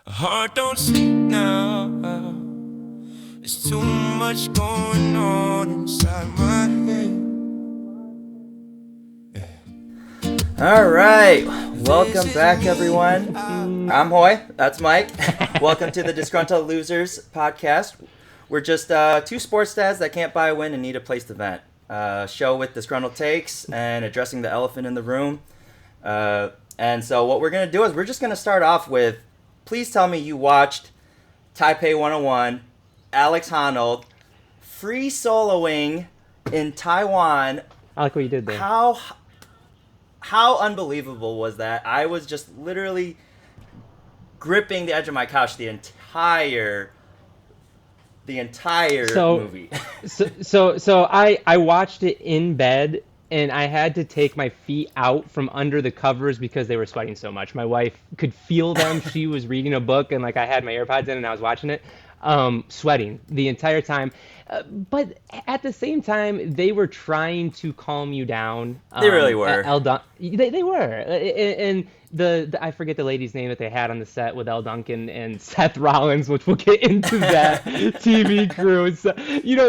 Heart don't sleep now. There's too much going on inside my head. All right, welcome back, everyone. I'm Hoy. That's Mike. Welcome to the Disgruntled Losers podcast. We're just two sports dads that can't buy a win and need a place to vent. Show with disgruntled takes and addressing the elephant in the room. And so what we're gonna do is we're just gonna start off with, please tell me you watched Taipei 101, Alex Honnold, free soloing in Taiwan. I like what you did there. How unbelievable was that? I was just literally gripping the edge of my couch the entire movie. So I watched it in bed, and I had to take my feet out from under the covers because they were sweating so much. My wife could feel them. She was reading a book, and I had my AirPods in and I was watching it, sweating the entire time. But at the same time, they were trying to calm you down. They really were. They were. And the I forget the lady's name that they had on the set with Elle Duncan and Seth Rollins, which we'll get into that TV crew. So,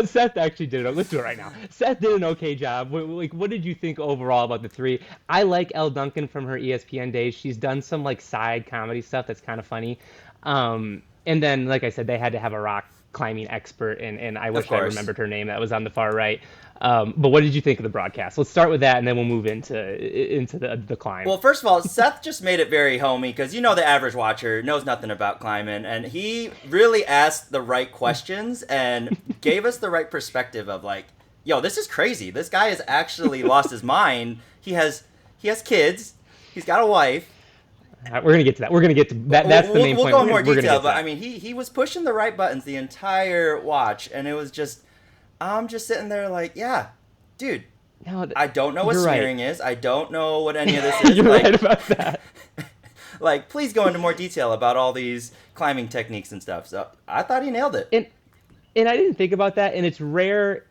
Seth actually did it. Let's do it right now. Seth did an okay job. What did you think overall about the three? I like Elle Duncan from her ESPN days. She's done some side comedy stuff that's kind of funny. And then, like I said, they had to have a rock climbing expert, and I wish I remembered her name. That was on the far right. But what did you think of the broadcast? Let's start with that, and then we'll move into the climb. Well, first of all, Seth just made it very homey because the average watcher knows nothing about climbing, and he really asked the right questions and gave us the right perspective of yo, this is crazy. This guy has actually lost his mind. He has kids. He's got a wife. We're gonna get to that. We're gonna get to that. That's the main point. We'll go in more detail, but he was pushing the right buttons the entire watch, and it was just, I'm just sitting there yeah, dude. No, I don't know what smearing is. I don't know what any of this is. You're right about that. Please go into more detail about all these climbing techniques and stuff. So I thought he nailed it. And I didn't think about that, and it's rare.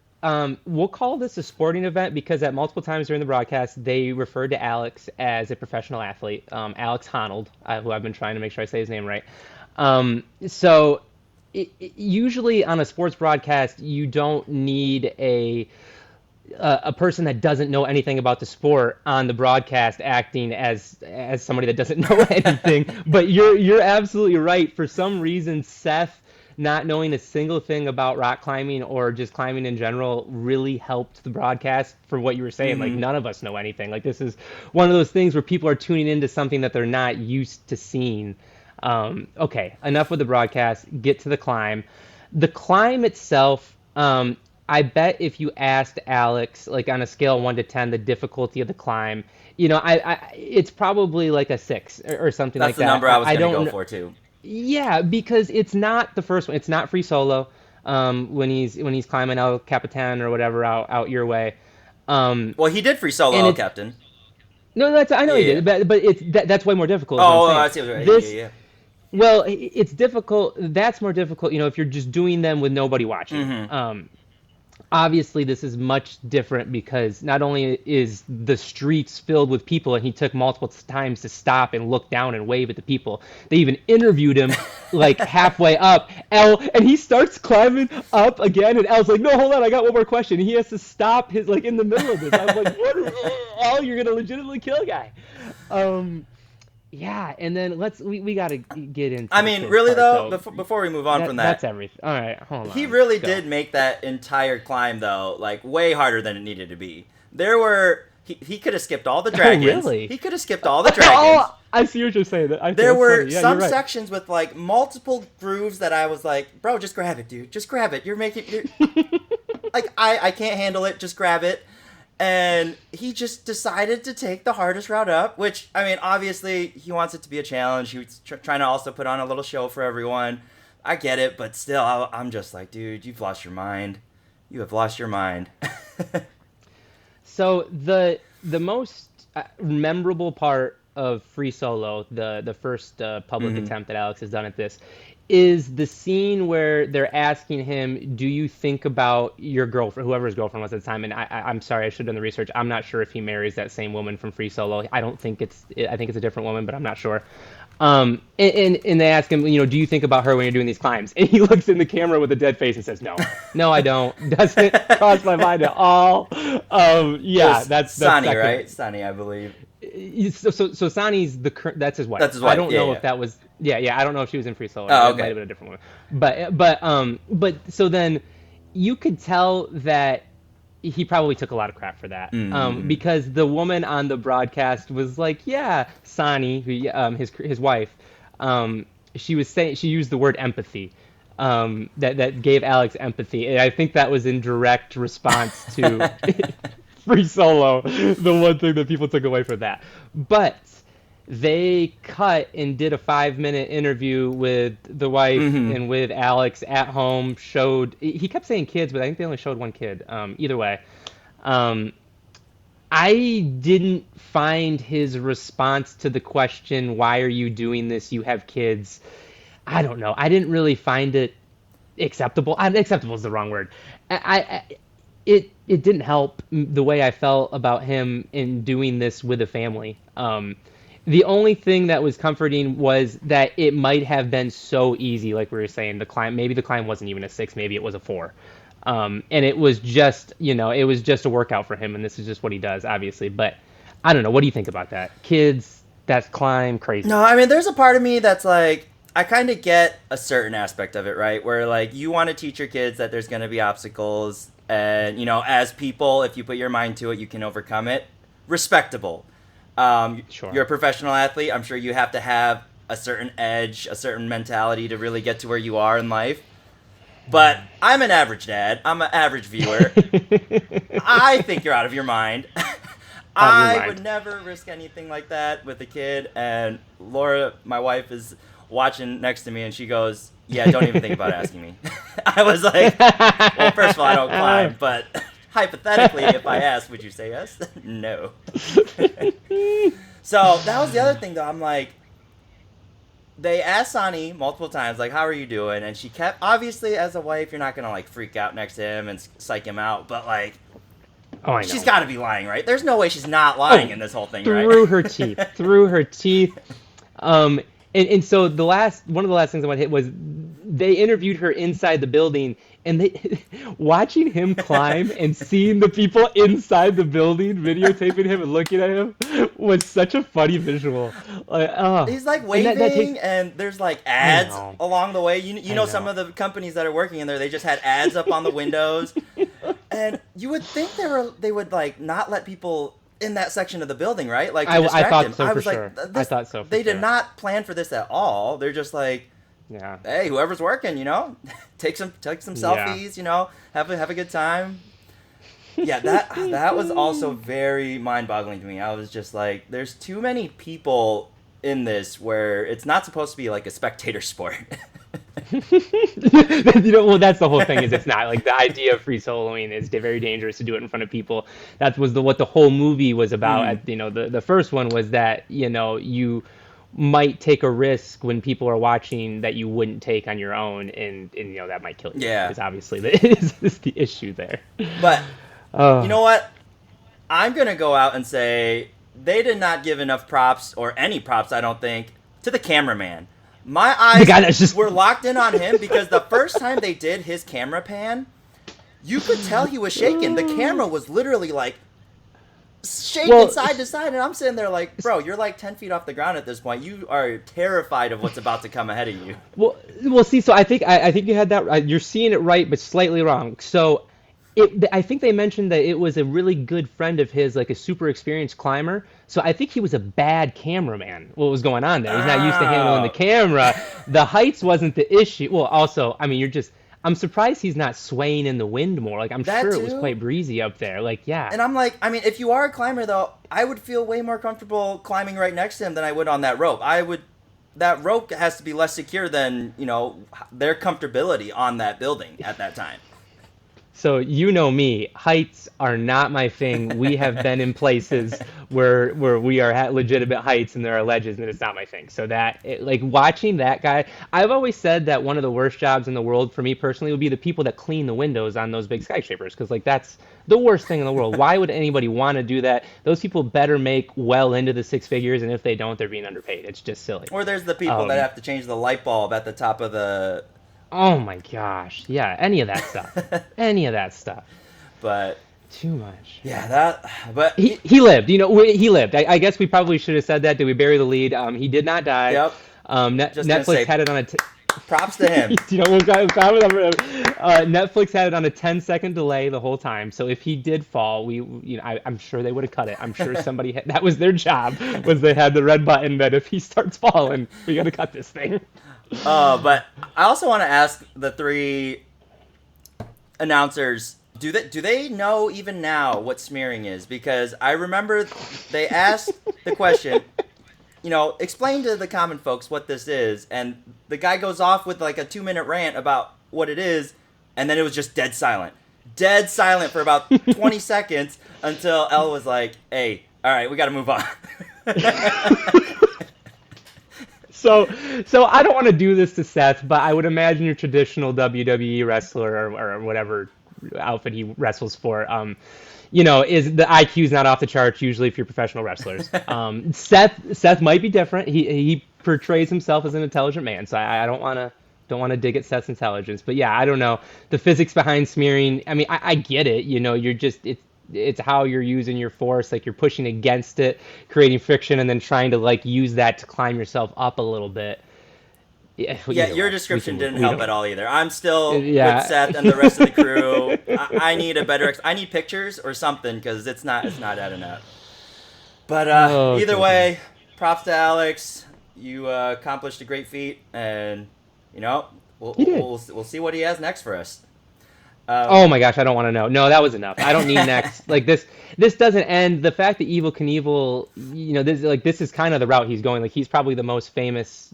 We'll call this a sporting event because at multiple times during the broadcast, they referred to Alex as a professional athlete, Alex Honnold, who I've been trying to make sure I say his name right. So usually on a sports broadcast, you don't need a person that doesn't know anything about the sport on the broadcast acting as somebody that doesn't know anything. But you're absolutely right. For some reason, Seth, not knowing a single thing about rock climbing or just climbing in general, really helped the broadcast for what you were saying. Mm-hmm. None of us know anything. This is one of those things where people are tuning into something that they're not used to seeing. Okay, enough with the broadcast. Get to the climb. The climb itself, I bet if you asked Alex, on a scale of 1 to 10, the difficulty of the climb, it's probably a 6 or something like that. That's the number I was going to go for, too. Yeah, because it's not the first one. It's not free solo. When he's climbing El Capitan or whatever out your way. Well, he did free solo El Capitan. No, I know he did, but that's way more difficult. Oh, I see. Yeah. Well, it's difficult. That's more difficult, if you're just doing them with nobody watching. Mm-hmm. Obviously, this is much different because not only is the streets filled with people, and he took multiple times to stop and look down and wave at the people. They even interviewed him halfway up. And he starts climbing up again, and El's like, "No, hold on, I got one more question." And he has to stop his in the middle of this. I'm like, "What? El, you're gonna legitimately kill a guy." Yeah, and then we got to get into. I mean, really though, before we move on from that, that's everything. All right, hold on. He really did make that entire climb though, way harder than it needed to be. There were he could have skipped all the dragons. Oh, really? He could have skipped all the dragons. Oh, I see what you're saying. There were some sections with multiple grooves that I was like, bro, just grab it, dude. Just grab it. You're I can't handle it. Just grab it. And he just decided to take the hardest route up, which, I mean, obviously, he wants it to be a challenge. He was trying to also put on a little show for everyone. I get it, but still, I'm just like, dude, you've lost your mind. You have lost your mind. So the most memorable part of Free Solo, the first public attempt that Alex has done at this, is the scene where they're asking him, do you think about your girlfriend, whoever his girlfriend was at the time? And I'm sorry, I should have done the research. I'm not sure if he marries that same woman from Free Solo. I think it's a different woman, but I'm not sure. And they ask him, do you think about her when you're doing these climbs? And he looks in the camera with a dead face and says, no, I don't. Doesn't cross my mind at all. Yeah, that's Sonny, right? Sonny, I believe. So Sonny's that's his wife. That's his wife. I don't know if that was I don't know if she was in Free Solo. Oh, It okay. might have been a different one. But so then you could tell that he probably took a lot of crap for that, because the woman on the broadcast was like, yeah, Sonny, his wife, she was saying, she used the word empathy, that gave Alex empathy, and I think that was in direct response to Free Solo, the one thing that people took away from that. But they cut and did a 5-minute interview with the wife and with Alex at home. He kept saying kids, but I think they only showed one kid. Either way, I didn't find his response to the question, "Why are you doing this? You have kids." I don't know. I didn't really find it acceptable. Acceptable is the wrong word. It didn't help the way I felt about him in doing this with a family. The only thing that was comforting was that it might have been so easy, like we were saying. Maybe the climb wasn't even a 6, maybe it was a 4, and it was just, it was just a workout for him, and this is just what he does, obviously. But I don't know. What do you think about that? Kids, that climb, crazy. No, I mean, there's a part of me that's like, I kind of get a certain aspect of it, right? Where like you want to teach your kids that there's going to be obstacles, and as people, if you put your mind to it, you can overcome it. Respectable. Sure. You're a professional athlete. I'm sure you have to have a certain edge, a certain mentality to really get to where you are in life. But I'm an average dad. I'm an average viewer. I think you're out of your mind. I would never risk anything like that with a kid. And Laura, my wife, is watching next to me, and she goes, "Yeah, don't even think about asking me." I was like, well, first of all, I don't climb, but hypothetically, if I asked, would you say yes? No. So that was the other thing, though. I'm like, they asked Sonny multiple times, like, how are you doing? And she kept, obviously, as a wife, you're not going to, like, freak out next to him and psych him out. But, like, I know. She's got to be lying, right? There's no way she's not lying in this whole thing, right? Through her teeth. And so one of the last things I want to hit was they interviewed her inside the building, and watching him climb and seeing the people inside the building videotaping him and looking at him was such a funny visual. He's like waving, and there's like ads along the way. You know some of the companies that are working in there, they just had ads up on the windows, and you would think they would like not let people in that section of the building, right? Like to distract him. So I was like, I thought so. They did not plan for this at all. They're just like, hey, whoever's working, take some selfies, have a good time. Yeah, that was also very mind-boggling to me. I was just like, there's too many people in this where it's not supposed to be like a spectator sport. Well, that's the whole thing. Is it's not like the idea of free soloing is very dangerous to do it in front of people. That was what the whole movie was about. The first one was that you might take a risk when people are watching that you wouldn't take on your own, and that might kill you. Yeah, because obviously is the issue there. But you know what? I'm gonna go out and say they did not give enough props, or any props, I don't think, to the cameraman. My eyes were locked in on him because the first time they did his camera pan, you could tell he was shaking. The camera was literally like shaking side to side, and I'm sitting there like, bro, you're like 10 feet off the ground at this point. You are terrified of what's about to come ahead of you. Well, see, so I think you had that. You're seeing it right, but slightly wrong. So I think they mentioned that it was a really good friend of his, like a super experienced climber. So I think he was a bad cameraman. What was going on there? He's not used to handling the camera. The heights wasn't the issue. Well, also, I mean, I'm surprised he's not swaying in the wind more. Like, I'm sure it was quite breezy up there. Like, yeah. And I'm like, I mean, if you are a climber, though, I would feel way more comfortable climbing right next to him than I would on that rope. That rope has to be less secure than, their comfortability on that building at that time. So you know me, heights are not my thing. We have been in places where we are at legitimate heights and there are ledges, and it's not my thing. So like watching that guy, I've always said that one of the worst jobs in the world for me personally would be the people that clean the windows on those big skyscrapers, because like that's the worst thing in the world. Why would anybody want to do that? Those people better make well into the six figures, and if they don't, they're being underpaid. It's just silly. Or there's the people that have to change the light bulb at the top of the. Oh my gosh. Yeah, any of that stuff. Any of that stuff. But Too much. yeah, that. But He lived. He lived. I guess we probably should have said that. Did we bury the lead? He did not die. Yep. Just gonna Netflix say, had it on a. props to him. Netflix had it on a 10-second delay the whole time. So if he did fall, I'm sure they would have cut it. I'm sure somebody that was their job, was they had the red button that if he starts falling, we got to cut this thing. But I also want to ask the three announcers, do they know even now what smearing is? Because I remember they asked the question, explain to the common folks what this is, and the guy goes off with like a 2-minute rant about what it is, and then it was just dead silent for about 20 seconds until Elle was like, hey, all right, we got to move on. So I don't want to do this to Seth, but I would imagine your traditional WWE wrestler or whatever outfit he wrestles for, is the IQ's not off the charts usually if you're professional wrestlers. Seth might be different. He portrays himself as an intelligent man, so I don't want to dig at Seth's intelligence. But yeah, I don't know the physics behind smearing. I mean, I get it. You're just it's how you're using your force, like you're pushing against it, creating friction, and then trying to like use that to climb yourself up a little bit. Yeah, your description didn't help at all either. I'm still with Seth and the rest of the crew. I need a better. I need pictures or something because it's not adding up. But either way, props to Alex. You accomplished a great feat, and we'll see what he has next for us. Oh my gosh, I don't want to know. No, that was enough. I don't need next. Like this doesn't end. The fact that Evel Knievel, this is kind of the route he's going. Like he's probably the most famous,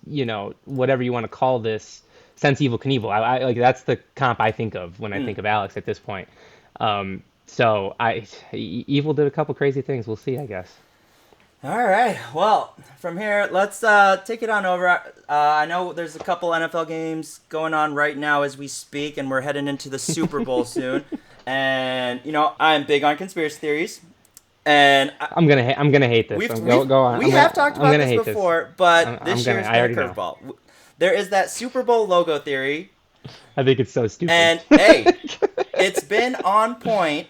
whatever you want to call this, since Evel Knievel. I like that's the comp I think of when I think of Alex at this point. So Evel did a couple crazy things. We'll see, I guess. All right. Well, from here, let's take it on over. I know there's a couple NFL games going on right now as we speak, and we're heading into the Super Bowl soon. And I'm big on conspiracy theories, and I'm gonna hate this. Go on. We have talked about this before, but this year's a curveball. There is that Super Bowl logo theory. I think it's so stupid. And hey, it's been on point,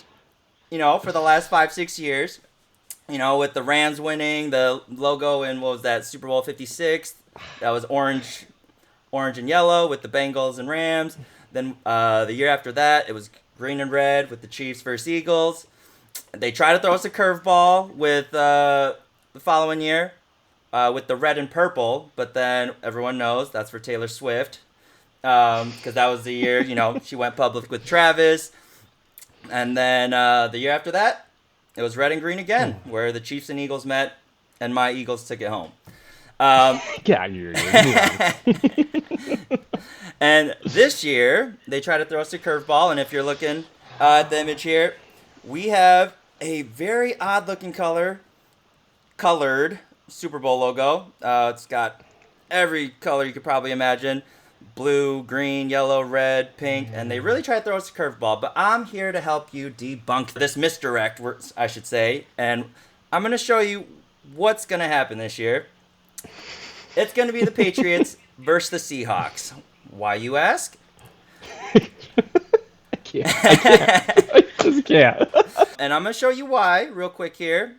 for the last 5-6 years. With the Rams winning the logo in, what was that, Super Bowl 56? That was orange and yellow with the Bengals and Rams. Then the year after that, it was green and red with the Chiefs versus Eagles. They tried to throw us a curveball with the following year with the red and purple, but then everyone knows that's for Taylor Swift because that was the year, she went public with Travis. And then the year after that, it was red and green again, where the Chiefs and Eagles met, and my Eagles took it home. And this year, they try to throw us a curveball, and if you're looking at the image here, we have a very odd-looking colored Super Bowl logo. It's got every color you could probably imagine. Blue, green, yellow, red, pink, and they really try to throw us a curveball, but I'm here to help you debunk this misdirect, I should say, and I'm going to show you what's going to happen this year. It's going to be the Patriots versus the Seahawks. Why, you ask? I can't. I just can't. And I'm going to show you why real quick here.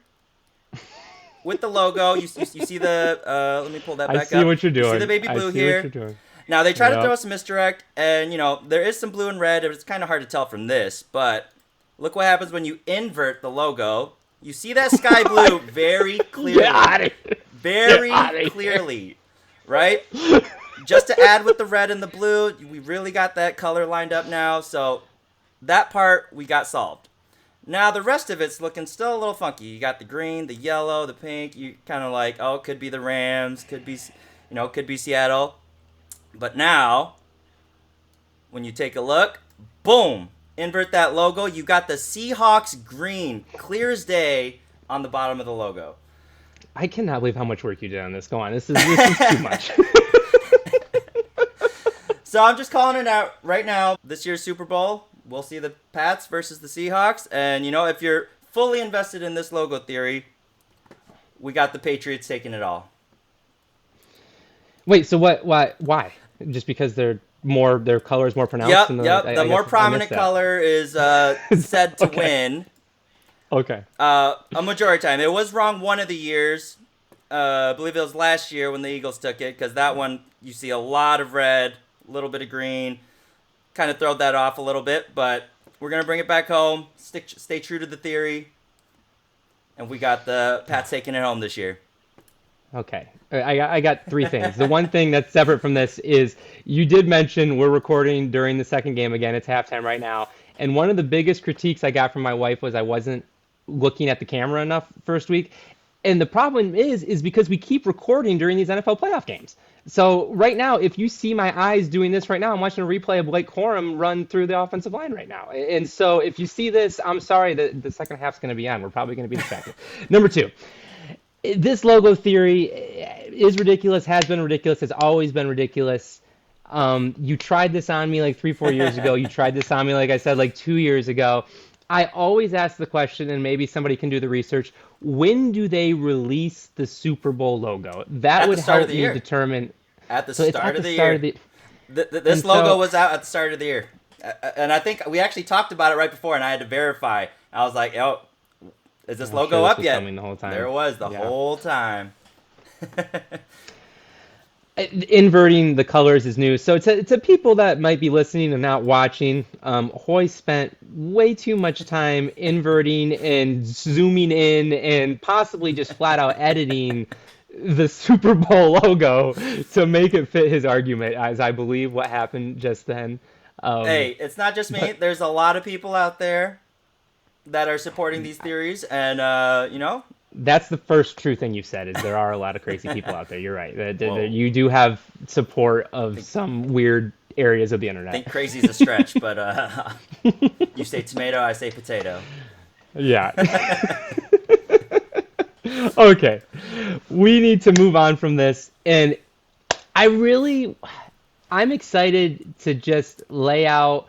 With the logo, you see the, let me pull that back up. I see what you're doing. You see the baby blue here. What you're doing. Now, they try to throw us a misdirect, and, there is some blue and red. It's kind of hard to tell from this, but look what happens when you invert the logo. You see that sky blue very clearly. Very clearly, right? Just to add with the red and the blue, we really got that color lined up now, so that part we got solved. Now, the rest of it's looking still a little funky. You got the green, the yellow, the pink. You kind of like, could be the Rams, could be Seattle. But now, when you take a look, boom, invert that logo. You got the Seahawks green, clear as day, on the bottom of the logo. I cannot believe how much work you did on this. Go on. This is too much. So I'm just calling it out right now. This year's Super Bowl, we'll see the Pats versus the Seahawks. And, if you're fully invested in this logo theory, we got the Patriots taking it all. Wait, so why? Just because their color is more pronounced? Yep. The more prominent color is said to win. Okay. A majority time. It was wrong one of the years. I believe it was last year when the Eagles took it, because that one, you see a lot of red, a little bit of green. Kind of throwed that off a little bit, but we're going to bring it back home. Stay true to the theory. And we got the Pats taking it home this year. Okay. I got three things. The one thing that's separate from this is you did mention we're recording during the second game again. It's halftime right now. And one of the biggest critiques I got from my wife was I wasn't looking at the camera enough first week. And the problem is because we keep recording during these NFL playoff games. So right now, if you see my eyes doing this right now, I'm watching a replay of Blake Corum run through the offensive line right now. And so if you see this, I'm sorry that the second half's going to be on. We're probably going to be distracted. Number two, this logo theory is ridiculous, has been ridiculous, has always been ridiculous. You tried this on me like 3-4 years ago. You tried this on me, like I said, like 2 years ago. I always ask the question, and maybe somebody can do the research, when do they release the Super Bowl logo? That would help me determine. At the start of the year. This logo was out at the start of the year. And I think we actually talked about it right before, and I had to verify. I was like, is this logo up yet? The whole time. There it was the whole time. Inverting the colors is new. So to people that might be listening and not watching, Hoy spent way too much time inverting and zooming in and possibly just flat out editing the Super Bowl logo to make it fit his argument, as I believe what happened just then. Hey, it's not just me. There's a lot of people out there that are supporting these theories, and That's the first true thing you've said, is there are a lot of crazy people out there. You're right. You do have support of some weird areas of the internet. I think crazy is a stretch, but you say tomato, I say potato. Yeah. Okay. We need to move on from this. And I'm excited to just lay out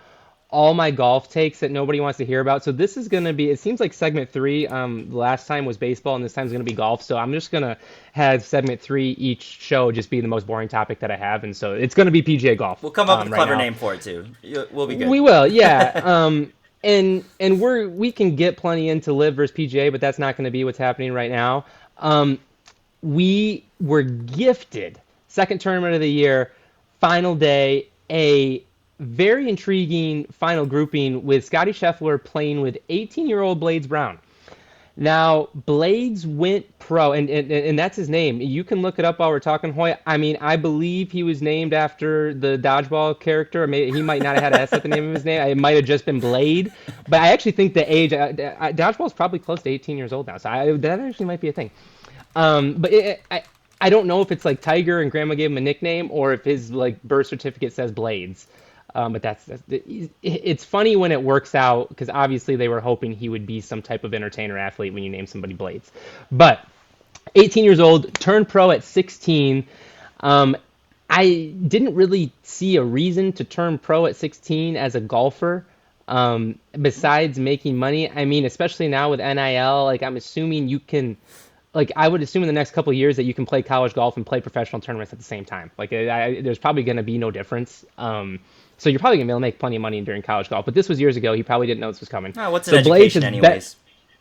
all my golf takes that nobody wants to hear about. So this is going to be, it seems like segment 3, last time was baseball and this time is going to be golf. So I'm just going to have segment 3 each show just be the most boring topic that I have. And so it's going to be PGA golf. We'll come up with a clever name for it too. We'll be good. We will, yeah. And we can get plenty into Live versus PGA, but that's not going to be what's happening right now. We were gifted second tournament of the year, final day, a very intriguing final grouping with Scotty Scheffler playing with 18-year-old Blades Brown. Now, Blades went pro, and that's his name. You can look it up while we're talking, Hoy. I mean, I believe he was named after the dodgeball character. He might not have had an S at the name of his name. It might have just been Blade. But I actually think the age, dodgeball is probably close to 18 years old now, so that actually might be a thing. But I don't know if it's like Tiger and Grandma gave him a nickname, or if his like birth certificate says Blades. But it's funny when it works out, because obviously they were hoping he would be some type of entertainer athlete when you name somebody Blades. But 18 years old, turned pro at 16. I didn't really see a reason to turn pro at 16 as a golfer, besides making money. I mean, especially now with NIL, like I'm assuming you can, like I would assume in the next couple of years that you can play college golf and play professional tournaments at the same time. Like there's probably going to be no difference. So you're probably going to be able to make plenty of money during college golf. But this was years ago. He probably didn't know this was coming. Oh, what's an education anyways?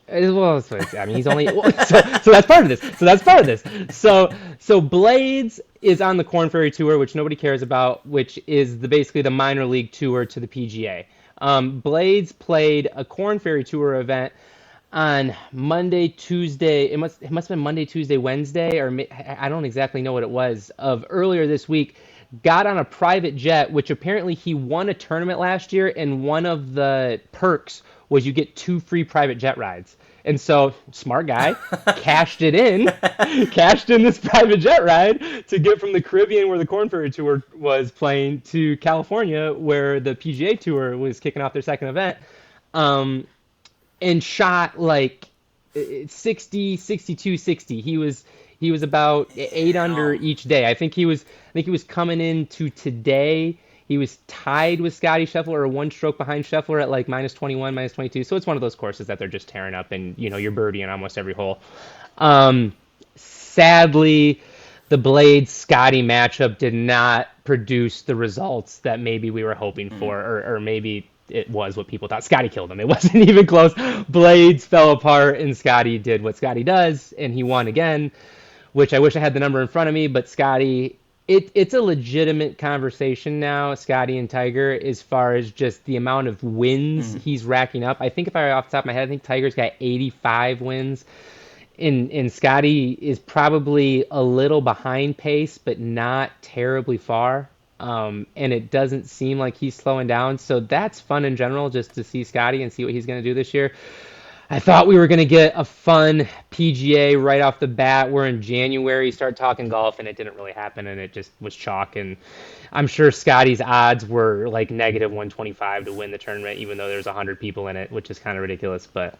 Well, I mean, he's only... so that's part of this. So Blades is on the Korn Ferry Tour, which nobody cares about, which is basically the minor league tour to the PGA. Blades played a Korn Ferry Tour event on Monday, Tuesday. It must have been Monday, Tuesday, Wednesday, or I don't exactly know what it was, of earlier this week. Got on a private jet, which apparently he won a tournament last year, and one of the perks was you get 2 free private jet rides. And so, smart guy, cashed in this private jet ride to get from the Caribbean, where the Corn Ferry Tour was playing, to California, where the PGA Tour was kicking off their second event, and shot like 60, 62, 60. He was about 8 under each day. I think he was coming into today. He was tied with Scotty Scheffler, or one stroke behind Scheffler at like minus 21, minus 22. So it's one of those courses that they're just tearing up, and you're birdieing almost every hole. Sadly, the Blades Scotty matchup did not produce the results that maybe we were hoping for, or maybe it was what people thought. Scotty killed him. It wasn't even close. Blades fell apart, and Scotty did what Scotty does, and he won again, which I wish I had the number in front of me, but Scotty, it's a legitimate conversation now, Scotty and Tiger, as far as just the amount of wins he's racking up. I think, if I off the top of my head, I think Tiger's got 85 wins. And Scotty is probably a little behind pace, but not terribly far. And it doesn't seem like he's slowing down. So that's fun in general, just to see Scotty and see what he's going to do this year. I thought we were going to get a fun PGA right off the bat. We're in January, start talking golf, and it didn't really happen, and it just was chalk. And I'm sure Scotty's odds were like negative 125 to win the tournament, even though there's 100 people in it, which is kind of ridiculous. But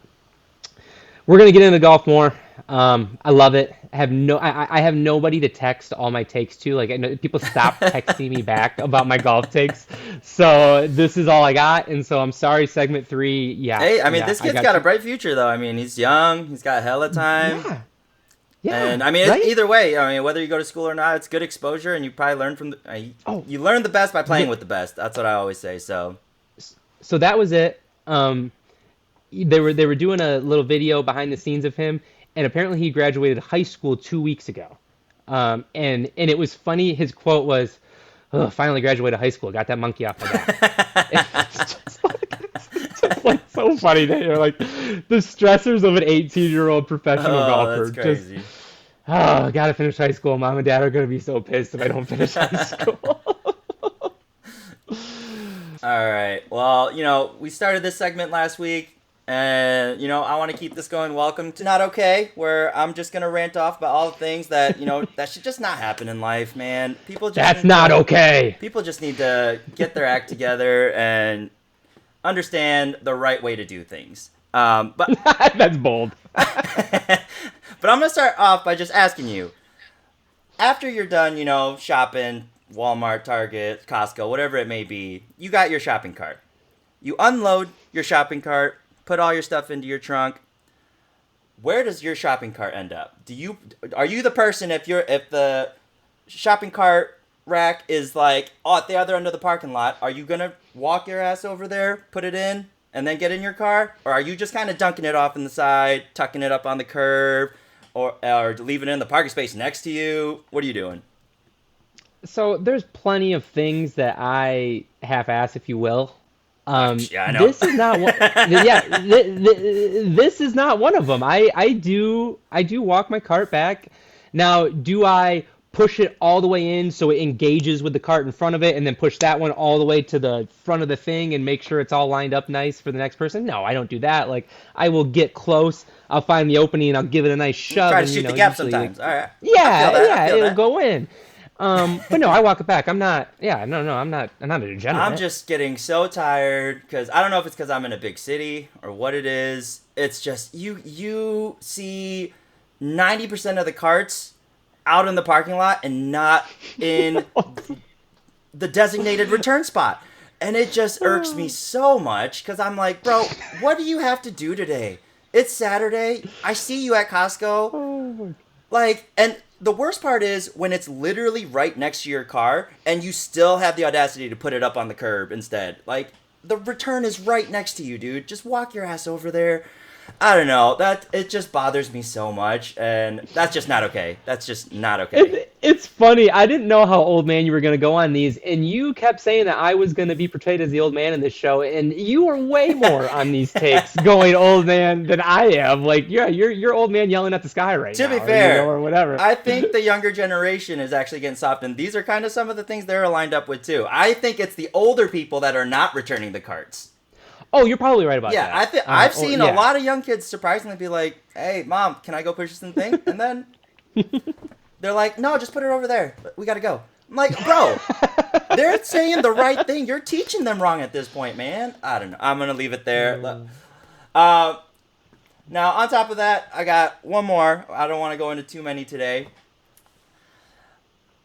we're going to get into golf more. I love it. I have nobody to text all my takes to. Like, I know people stop texting me back about my golf takes. So this is all I got. And so I'm sorry, segment 3. Yeah. Hey, I mean, this kid's got a bright future, though. I mean, he's young. He's got hella time. Yeah. Yeah. And I mean, right? Either way, I mean, whether you go to school or not, it's good exposure, and you probably learn from you learn the best by playing with the best. That's what I always say. So that was it. They were doing a little video behind the scenes of him, and apparently he graduated high school 2 weeks ago. And it was funny. His quote was, "Oh, finally graduated high school. Got that monkey off my back." It's just like so funny that you're like the stressors of an 18-year-old professional golfer. That's crazy. Just, gotta finish high school. Mom and Dad are gonna be so pissed if I don't finish high school. All right. Well, we started this segment last week. And, I want to keep this going. Welcome to Not Okay, where I'm just going to rant off about all the things that, that should just not happen in life, man. That's not okay. People just need to get their act together and understand the right way to do things. But That's bold. But I'm going to start off by just asking you, after you're done, shopping, Walmart, Target, Costco, whatever it may be, you got your shopping cart. You unload your shopping cart, put all your stuff into your trunk. Where does your shopping cart end up? Are you the person, if the shopping cart rack is like at the other end of the parking lot, are you gonna walk your ass over there, put it in, and then get in your car? Or are you just kind of dunking it off in the side, tucking it up on the curb, or leaving it in the parking space next to you? What are you doing? So there's plenty of things that I half-ass, if you will. Yeah, I know. This is not one. This is not one of them. I do walk my cart back. Now, do I push it all the way in so it engages with the cart in front of it, and then push that one all the way to the front of the thing and make sure it's all lined up nice for the next person? No, I don't do that. Like, I will get close. I'll find the opening and I'll give it a nice shove. Try to shoot the gap sometimes. All right. Yeah, it'll go in. But no, I walk it back. I'm not a degenerate. I'm just getting so tired because I don't know if it's because I'm in a big city or what it is. It's just you see 90% of the carts out in the parking lot and not in the designated return spot. And it just irks me so much because I'm like, bro, what do you have to do today? It's Saturday. I see you at Costco. And the worst part is when it's literally right next to your car and you still have the audacity to put it up on the curb instead. Like, the return is right next to you, dude. Just walk your ass over there. I don't know. It just bothers me so much, and that's just not okay. That's just not okay. It's funny. I didn't know how old man you were going to go on these, and you kept saying that I was going to be portrayed as the old man in this show, and you were way more on these takes going old man than I am. Like, yeah, you're old man yelling at the sky right now. To be fair, or whatever. I think the younger generation is actually getting soft, and these are kind of some of the things they're lined up with too. I think it's the older people that are not returning the carts. Oh, you're probably right about that. Yeah, I've seen a lot of young kids surprisingly be like, "Hey, Mom, can I go purchase something?" And then they're like, "No, just put it over there. We gotta go." I'm like, "Bro, they're saying the right thing. You're teaching them wrong at this point, man." I don't know. I'm gonna leave it there. Now, on top of that, I got one more. I don't want to go into too many today.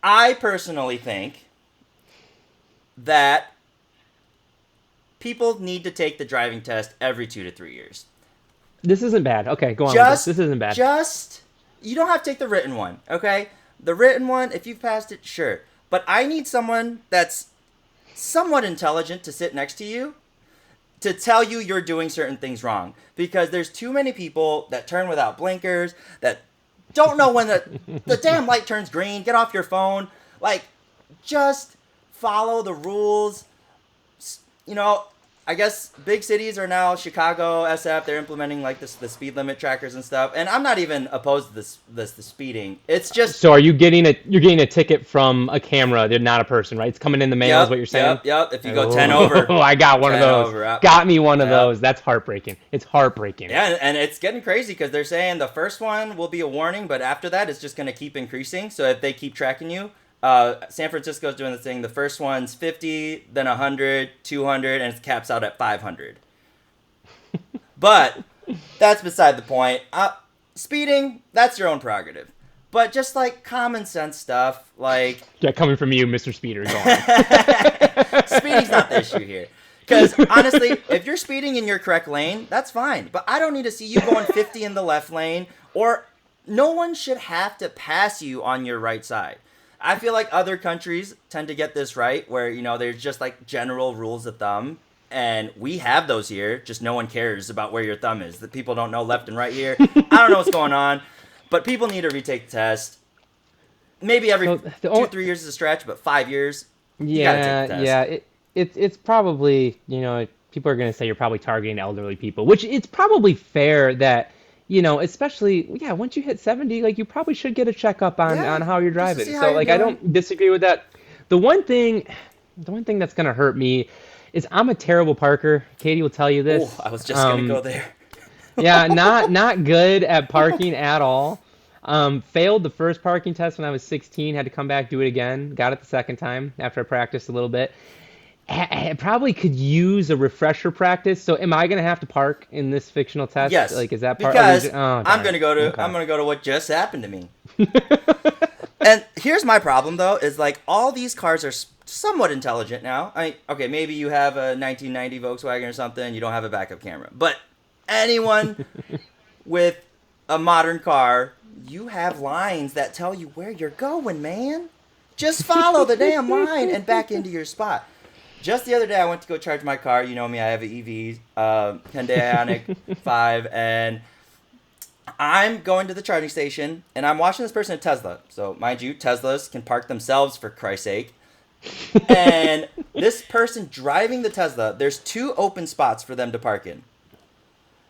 I personally think that people need to take the driving test every 2 to 3 years. This isn't bad. Okay, go on with this. This isn't bad. You don't have to take the written one, okay? The written one, if you've passed it, sure. But I need someone that's somewhat intelligent to sit next to you to tell you you're doing certain things wrong. Because there's too many people that turn without blinkers, that don't know when the damn light turns green, get off your phone. Like, just follow the rules. You know, I guess big cities are now, Chicago, SF, they're implementing like the speed limit trackers and stuff. And I'm not even opposed to the speeding. It's just... So are you getting a ticket from a camera? They're not a person, right? It's coming in the mail is what you're saying? Yep. If you go 10 over. Oh, I got one of those. Got me one of those. That's heartbreaking. It's heartbreaking. Yeah, and it's getting crazy because they're saying the first one will be a warning, but after that, it's just going to keep increasing. So if they keep tracking you, San Francisco's doing this thing. The first one's 50, then 100, 200, and it caps out at 500. But that's beside the point. Speeding, that's your own prerogative. But just like common sense stuff, like... Yeah, coming from you, Mr. Speeder. Go on. Speeding's not the issue here. Because honestly, if you're speeding in your correct lane, that's fine. But I don't need to see you going 50 in the left lane, or no one should have to pass you on your right side. I feel like other countries tend to get this right, where, you know, there's just like general rules of thumb, and we have those here, just no one cares about where your thumb is. The people don't know left and right here. I don't know what's going on, but people need to retake the test. Maybe every 2-3 years is a stretch, but 5 years, you gotta take the test. Yeah, it's probably, you know, people are going to say you're probably targeting elderly people, which it's probably fair that, you know, especially, once you hit 70, like, you probably should get a checkup on how you're driving. So, like, I don't disagree with that. The one thing that's going to hurt me is I'm a terrible parker. Katie will tell you this. Oh, I was just going to go there. Yeah, not good at parking at all. Failed the first parking test when I was 16, had to come back, do it again. Got it the second time after I practiced a little bit. I probably could use a refresher practice. So am I going to have to park in this fictional test? Yes. Like, is that part? Because I'm going to go to what just happened to me. And here's my problem though, is like all these cars are somewhat intelligent now. I mean, okay, maybe you have a 1990 Volkswagen or something, you don't have a backup camera. But anyone with a modern car, you have lines that tell you where you're going, man. Just follow the damn line and back into your spot. Just the other day, I went to go charge my car. You know me, I have an EV, Hyundai Ioniq 5, and I'm going to the charging station, and I'm watching this person at Tesla. So, mind you, Teslas can park themselves, for Christ's sake. And this person driving the Tesla, there's 2 open spots for them to park in.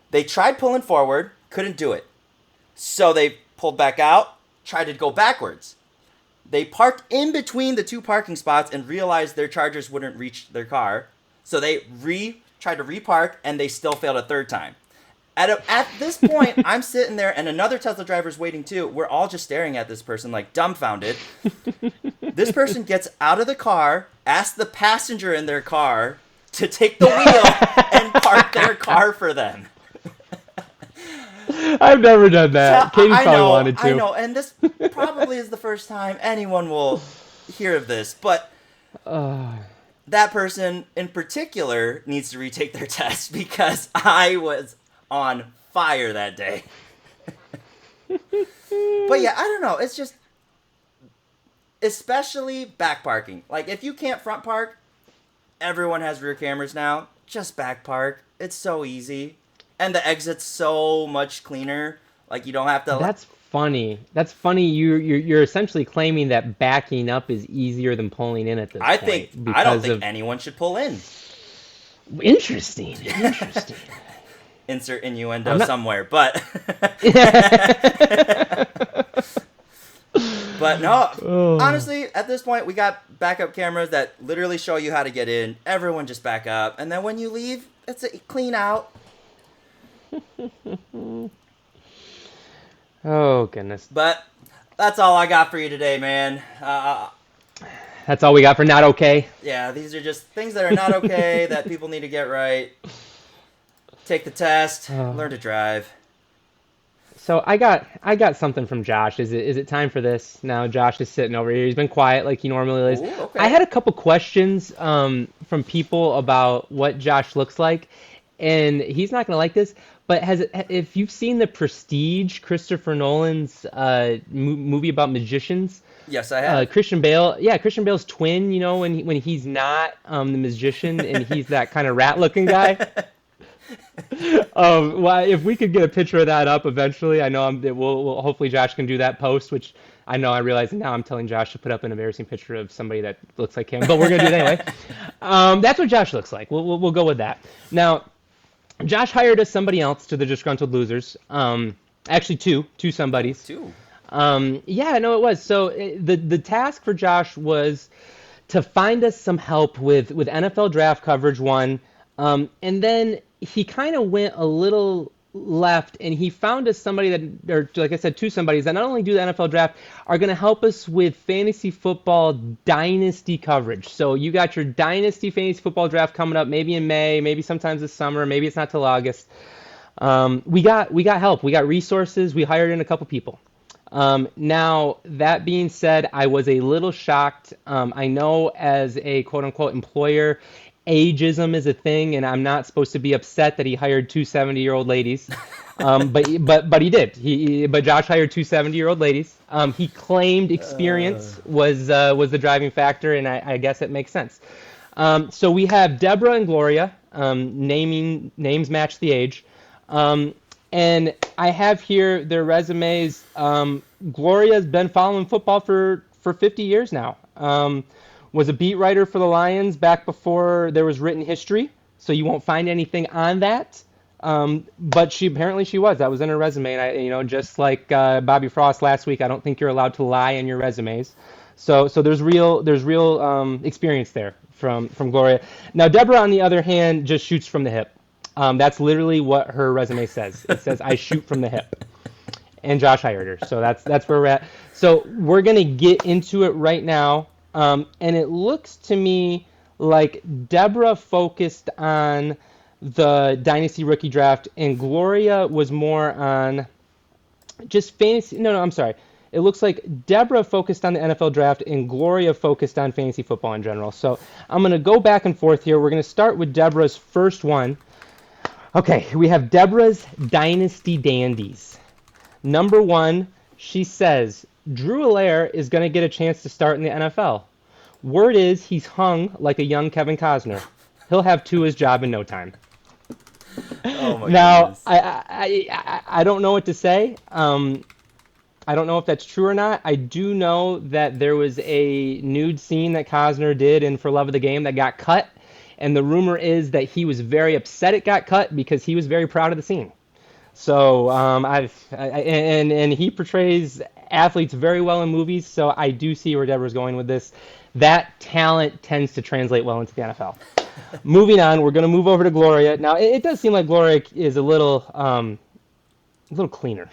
They tried pulling forward, couldn't do it. So they pulled back out, tried to go backwards. They parked in between the 2 parking spots and realized their chargers wouldn't reach their car. So they tried to repark, and they still failed a 3rd time. At this point, I'm sitting there, and another Tesla driver's waiting too. We're all just staring at this person like dumbfounded. This person gets out of the car, asks the passenger in their car to take the wheel and park their car for them. I've never done that. Katie probably wanted to. I know, and this probably is the first time anyone will hear of this, but that person in particular needs to retake their test because I was on fire that day. But yeah, I don't know. It's just, especially back parking. Like, if you can't front park, everyone has rear cameras now. Just back park. It's so easy. And the exit's so much cleaner. Like, you don't have to... That's funny. You're essentially claiming that backing up is easier than pulling in at this point. I don't think anyone should pull in. Interesting. Insert innuendo somewhere, but... But no, honestly, at this point, we got backup cameras that literally show you how to get in. Everyone just back up. And then when you leave, it's a clean out. Oh, goodness. But that's all I got for you today, man. That's all we got for not okay. Yeah, these are just things that are not okay that people need to get right. Take the test, learn to drive. So I got something from Josh. Is it time for this? Now Josh is sitting over here. He's been quiet like he normally is. Ooh, okay. I had a couple questions from people about what Josh looks like, and he's not gonna like this. But if you've seen The Prestige, Christopher Nolan's movie about magicians? Yes, I have. Christian Bale, Christian Bale's twin. You know, when he's not the magician and he's that kind of rat-looking guy. Well, if we could get a picture of that up eventually, I know we'll hopefully Josh can do that post, which I know I realize now I'm telling Josh to put up an embarrassing picture of somebody that looks like him, but we're gonna do it anyway. That's what Josh looks like. We'll go with that. Now, Josh hired us somebody else to the Disgruntled Losers. Actually, two somebodies. Two. Yeah, no, it was. So the task for Josh was to find us some help with NFL draft coverage, one, and then he kind of went a little left, and he found us somebody that, or like I said, two somebodies that not only do the NFL draft, are going to help us with fantasy football dynasty coverage. So you got your dynasty fantasy football draft coming up, maybe in May, maybe sometimes this summer, maybe it's not till August. We got help, we got resources, we hired in a couple people. Now, that being said, I was a little shocked. I know as a quote-unquote employer, ageism is a thing, and I'm not supposed to be upset that he hired two 70-year-old ladies. But he did. But Josh hired two 70-year-old ladies. He claimed experience was the driving factor, and I guess it makes sense. So we have Debrah and Gloria. Names match the age. And I have here their resumes. Gloria's been following football for 50 years now. Was a beat writer for the Lions back before there was written history, so you won't find anything on that. But she was. That was in her resume, and just like Bobby Frost last week, I don't think you're allowed to lie in your resumes. So there's real experience there from Gloria. Now Debrah, on the other hand, just shoots from the hip. That's literally what her resume says. It says, I shoot from the hip. And Josh hired her. So that's where we're at. So we're going to get into it right now. And it looks to me like Debrah focused on the Dynasty Rookie Draft, and Gloria was more on just fantasy. No, I'm sorry. It looks like Debrah focused on the NFL Draft, and Gloria focused on fantasy football in general. So I'm going to go back and forth here. We're going to start with Debrah's first one. Okay, we have Debrah's Dynasty Dandies. Number one, she says, Drew Allaire is going to get a chance to start in the NFL. Word is he's hung like a young Kevin Costner. He'll have Tua's job in no time. Oh my now, goodness. I don't know what to say. I don't know if that's true or not. I do know that there was a nude scene that Costner did in For Love of the Game that got cut. And the rumor is that he was very upset it got cut because he was very proud of the scene. So and he portrays athletes very well in movies. So I do see where Debrah's going with this. That talent tends to translate well into the NFL. Moving on, we're going to move over to Gloria. Now it does seem like Gloria is a little cleaner,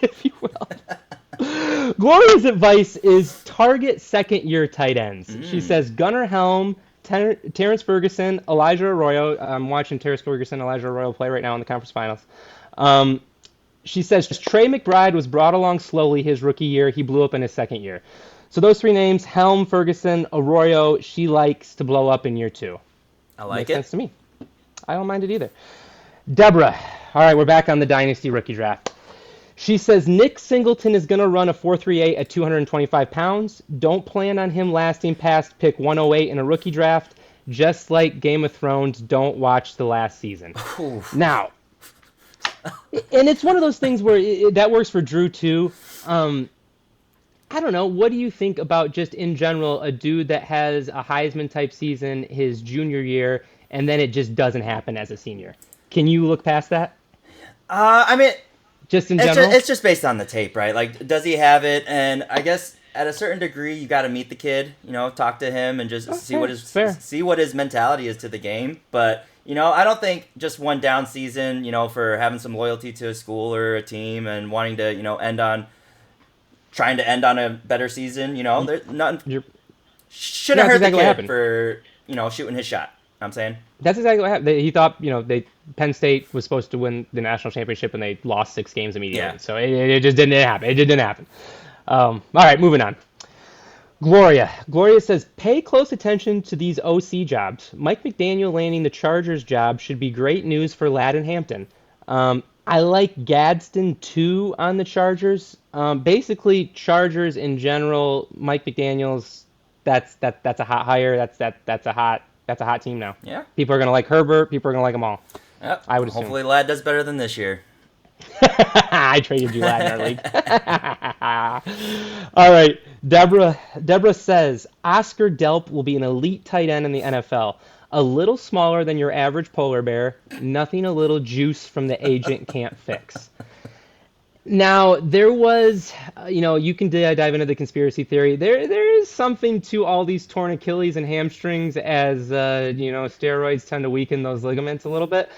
if you will. Gloria's advice is target second-year tight ends. She says Gunnar Helm, Terrence Ferguson, Elijah Arroyo. I'm watching Terrence Ferguson, Elijah Arroyo play right now in the conference finals. She says Trey McBride was brought along slowly his rookie year. He blew up in his second year. So those three names, Helm, Ferguson, Arroyo, she likes to blow up in year two. I like Makes it. sense to me. I don't mind it either. Debrah. All right, we're back on the Dynasty Rookie Draft. She says Nick Singleton is going to run a 4.38 at 225 pounds. Don't plan on him lasting past pick 108 in a rookie draft. Just like Game of Thrones, don't watch the last season. Now, and it's one of those things where that works for Drew too. I don't know. What do you think about just in general a dude that has a Heisman type season his junior year and then it just doesn't happen as a senior? Can you look past that? I mean, Just in general? it's just based on the tape, right? Like, does he have it? And I guess at a certain degree, you got to meet the kid. Talk to him and just see what his mentality is to the game. But I don't think just one down season, for having some loyalty to a school or a team and wanting to, trying to end on a better season. There's nothing shouldn't hurt the kid for shooting his shot. I'm saying that's exactly what happened. He thought Penn State was supposed to win the national championship and they lost 6 games immediately. Yeah. So it just didn't happen. It didn't happen. All right, moving on. Gloria says, pay close attention to these OC jobs. Mike McDaniel landing the Chargers job should be great news for Ladd and Hampton. I like Gadsden too on the Chargers. Basically, Chargers in general. Mike McDaniel's that's a hot hire. That's a hot team now. Yeah. People are gonna like Herbert. People are gonna like them all. Yep. I would assume. Hopefully, Ladd does better than this year. I traded you Ladd in our league. All right. Debrah says, Oscar Delp will be an elite tight end in the NFL. A little smaller than your average polar bear. Nothing a little juice from the agent can't fix. Now, there was, you can dive into the conspiracy theory. There is something to all these torn Achilles and hamstrings as, steroids tend to weaken those ligaments a little bit.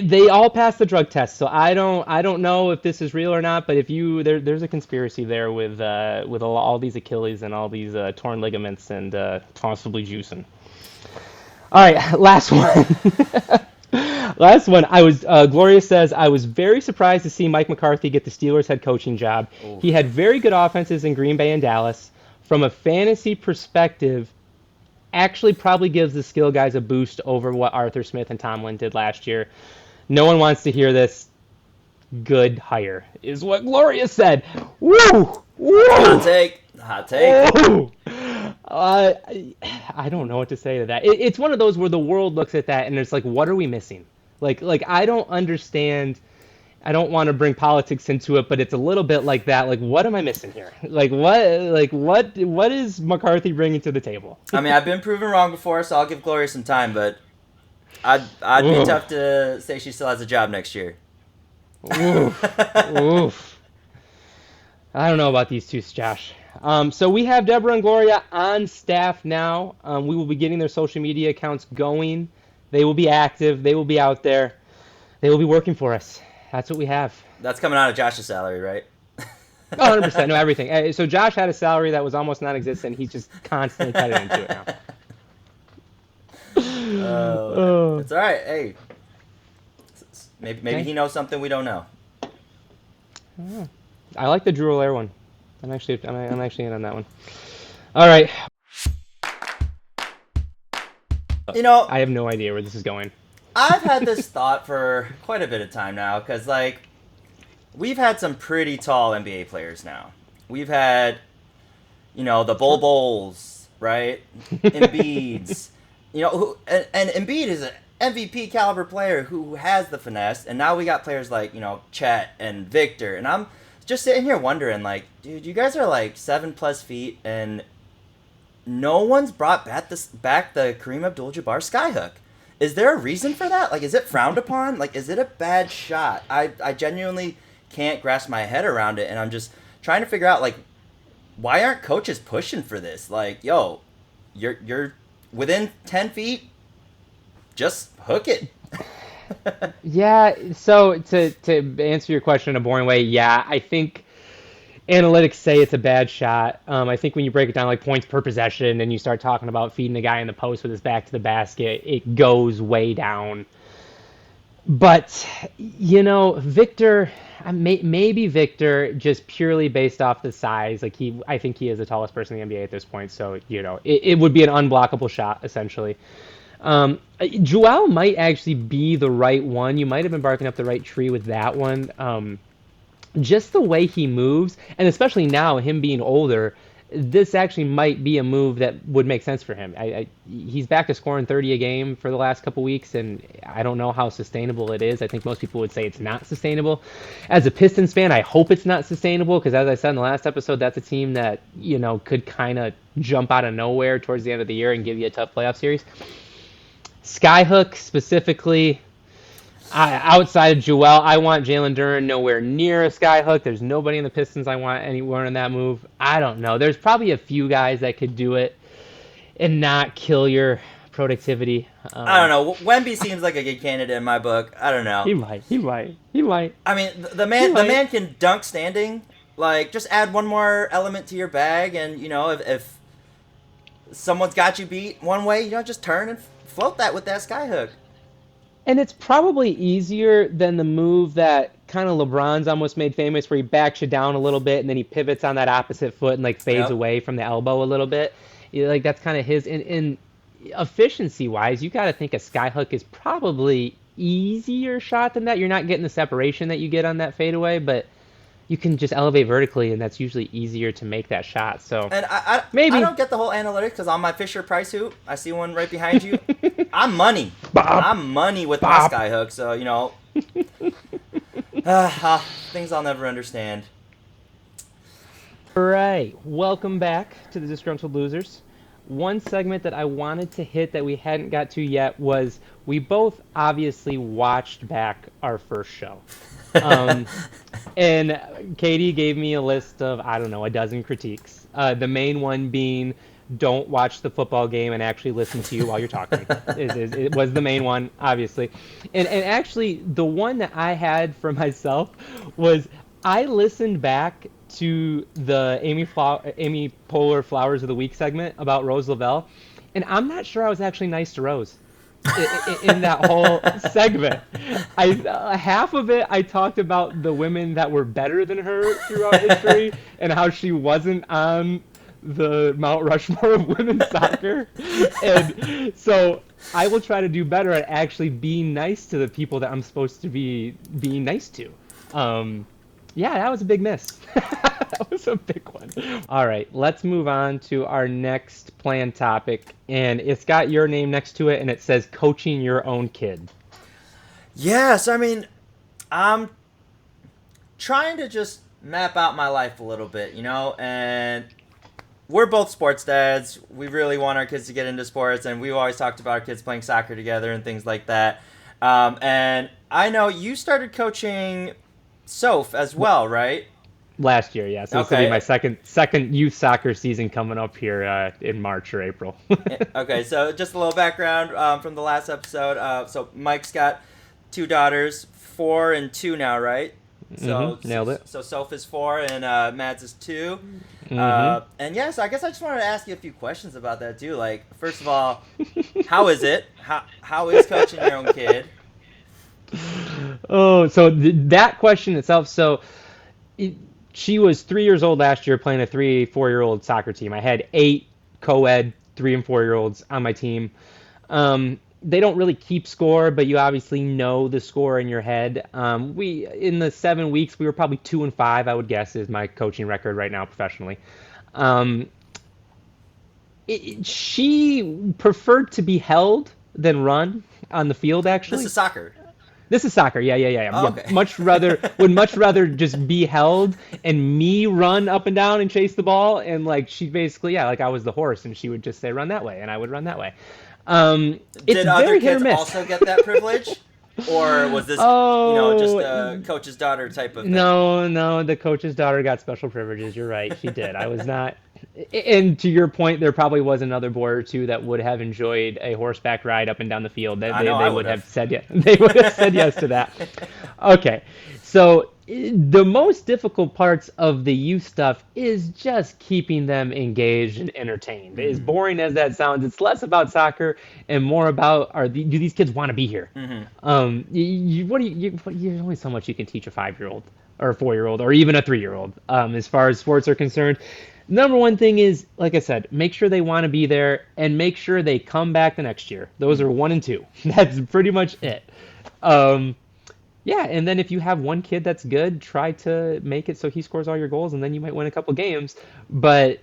They all passed the drug test, so I don't know if this is real or not. But if there's a conspiracy there with all these Achilles and all these torn ligaments and possibly juicing. All right, last one. Last one. Gloria says, I was very surprised to see Mike McCarthy get the Steelers head coaching job. Ooh. He had very good offenses in Green Bay and Dallas. From a fantasy perspective, actually probably gives the skill guys a boost over what Arthur Smith and Tomlin did last year. No one wants to hear this. Good hire is what Gloria said. Woo! Woo! Hot take. Woo! I don't know what to say to that. It's one of those where the world looks at that and it's like, what are we missing? Like I don't understand. I don't want to bring politics into it, but it's a little bit like that. Like, what am I missing here? What is McCarthy bringing to the table? I mean, I've been proven wrong before, so I'll give Gloria some time, but I'd be tough to say she still has a job next year. Oof. I don't know about these two, Josh. So we have Debrah and Gloria on staff now. We will be getting their social media accounts going. They will be active. They will be out there. They will be working for us. That's what we have. That's coming out of Josh's salary, right? 100%. No, everything. So Josh had a salary that was almost non-existent. He's just constantly cutting into it now. It's all right. Hey, maybe he knows something we don't know. I like the Drew Allaire one. I'm actually in on that one. All right. I have no idea where this is going. I've had this thought for quite a bit of time now, because, we've had some pretty tall NBA players now. We've had, the Bulls, right? Embiid's, and Embiid is an MVP caliber player who has the finesse, and now we got players like, Chet and Victor, and I'm just sitting here wondering, dude, you guys are 7+ feet, and no one's brought back the Kareem Abdul-Jabbar Skyhook. Is there a reason for that? Is it frowned upon? Is it a bad shot? I genuinely can't grasp my head around it, and I'm just trying to figure out, why aren't coaches pushing for this? Yo, you're within 10 feet, just hook it. Yeah, so to answer your question in a boring way, yeah, I think analytics say it's a bad shot. I think when you break it down points per possession and you start talking about feeding the guy in the post with his back to the basket, it goes way down. But, Victor, maybe Victor, just purely based off the size, I think he is the tallest person in the NBA at this point, so, it would be an unblockable shot, essentially. Joel might actually be the right one. You might have been barking up the right tree with that one. Just the way he moves, and especially now, him being older, this actually might be a move that would make sense for him. He's back to scoring 30 a game for the last couple weeks, and I don't know how sustainable it is. I think most people would say it's not sustainable. As a Pistons fan, I hope it's not sustainable, because as I said in the last episode, that's a team that, could kind of jump out of nowhere towards the end of the year and give you a tough playoff series. Skyhook specifically, Outside of Joel, I want Jalen Duren nowhere near a Skyhook. There's nobody in the Pistons I want anywhere in that move. I don't know. There's probably a few guys that could do it and not kill your productivity. I don't know. Wemby seems like a good candidate in my book. I don't know. He might. I mean, the man can dunk standing. Like, just add one more element to your bag, and if someone's got you beat one way, just turn and float that with that Skyhook. And it's probably easier than the move that kind of LeBron's almost made famous, where he backs you down a little bit and then he pivots on that opposite foot and fades away from the elbow a little bit. That's kind of his. In efficiency wise, you got to think a Skyhook is probably easier shot than that. You're not getting the separation that you get on that fadeaway, but you can just elevate vertically, and that's usually easier to make that shot. So, and I don't get the whole analytics, because on my Fisher Price hoop, I see one right behind you. I'm money. I'm money with my Skyhook. So things I'll never understand. All right, welcome back to the Disgruntled Losers. One segment that I wanted to hit that we hadn't got to yet was we both obviously watched back our first show. And Katie gave me a list of, I don't know, a dozen critiques. The main one being, don't watch the football game and actually listen to you while you're talking. It was the main one, obviously. And actually, the one that I had for myself was, I listened back to the Amy Poehler Flowers of the Week segment about Rose Lavelle, and I'm not sure I was actually nice to Rose in that whole segment. Half of it I talked about the women that were better than her throughout history and how she wasn't on the Mount Rushmore of women's soccer. And so I will try to do better at actually being nice to the people that I'm supposed to be being nice to. Yeah, that was a big miss. That was a big one. All right, let's move on to our next planned topic. And it's got your name next to it, and it says coaching your own kid. Yes, I mean, I'm trying to just map out my life a little bit, and we're both sports dads. We really want our kids to get into sports, and we've always talked about our kids playing soccer together and things like that. And I know you started coaching Soph as well, right? Last year, yeah. So this will be my second youth soccer season coming up here in March or April. Okay, so just a little background from the last episode. So Mike's got 2 daughters, 4 and 2 now, right? So nailed it. So Soph is 4 and Mads is 2. And yeah, so I guess I just wanted to ask you a few questions about that too. Like, first of all, how is it? How is coaching your own kid? Oh, so that question itself. So she was 3 years old last year playing a 3-4-year-old soccer team. I had 8 co-ed 3 and 4-year-olds on my team. They don't really keep score, but you obviously know the score in your head. We in the 7 weeks we were probably 2 and 5. I would guess is my coaching record right now professionally. She preferred to be held than run on the field. Actually, this is soccer. This is soccer, yeah. Oh, okay. Would much rather just be held and me run up and down and chase the ball, and she basically, I was the horse, and she would just say run that way, and I would run that way. Did other kids also get that privilege, or was this just a coach's daughter type of thing? No, the coach's daughter got special privileges. You're right, she did. I was not. And to your point, there probably was another boy or two that would have enjoyed a horseback ride up and down the field. They would have said yes. They would have said yes to that. Okay, so the most difficult parts of the youth stuff is just keeping them engaged and entertained. As boring as that sounds, it's less about soccer and more about do these kids want to be here? There's only so much you can teach a 5-year-old or a 4-year-old or even a 3-year-old as far as sports are concerned. Number one thing is, like I said, make sure they want to be there and make sure they come back the next year. Those are 1 and 2. That's pretty much it. Yeah, and then if you have one kid that's good, try to make it so he scores all your goals, and then you might win a couple games. But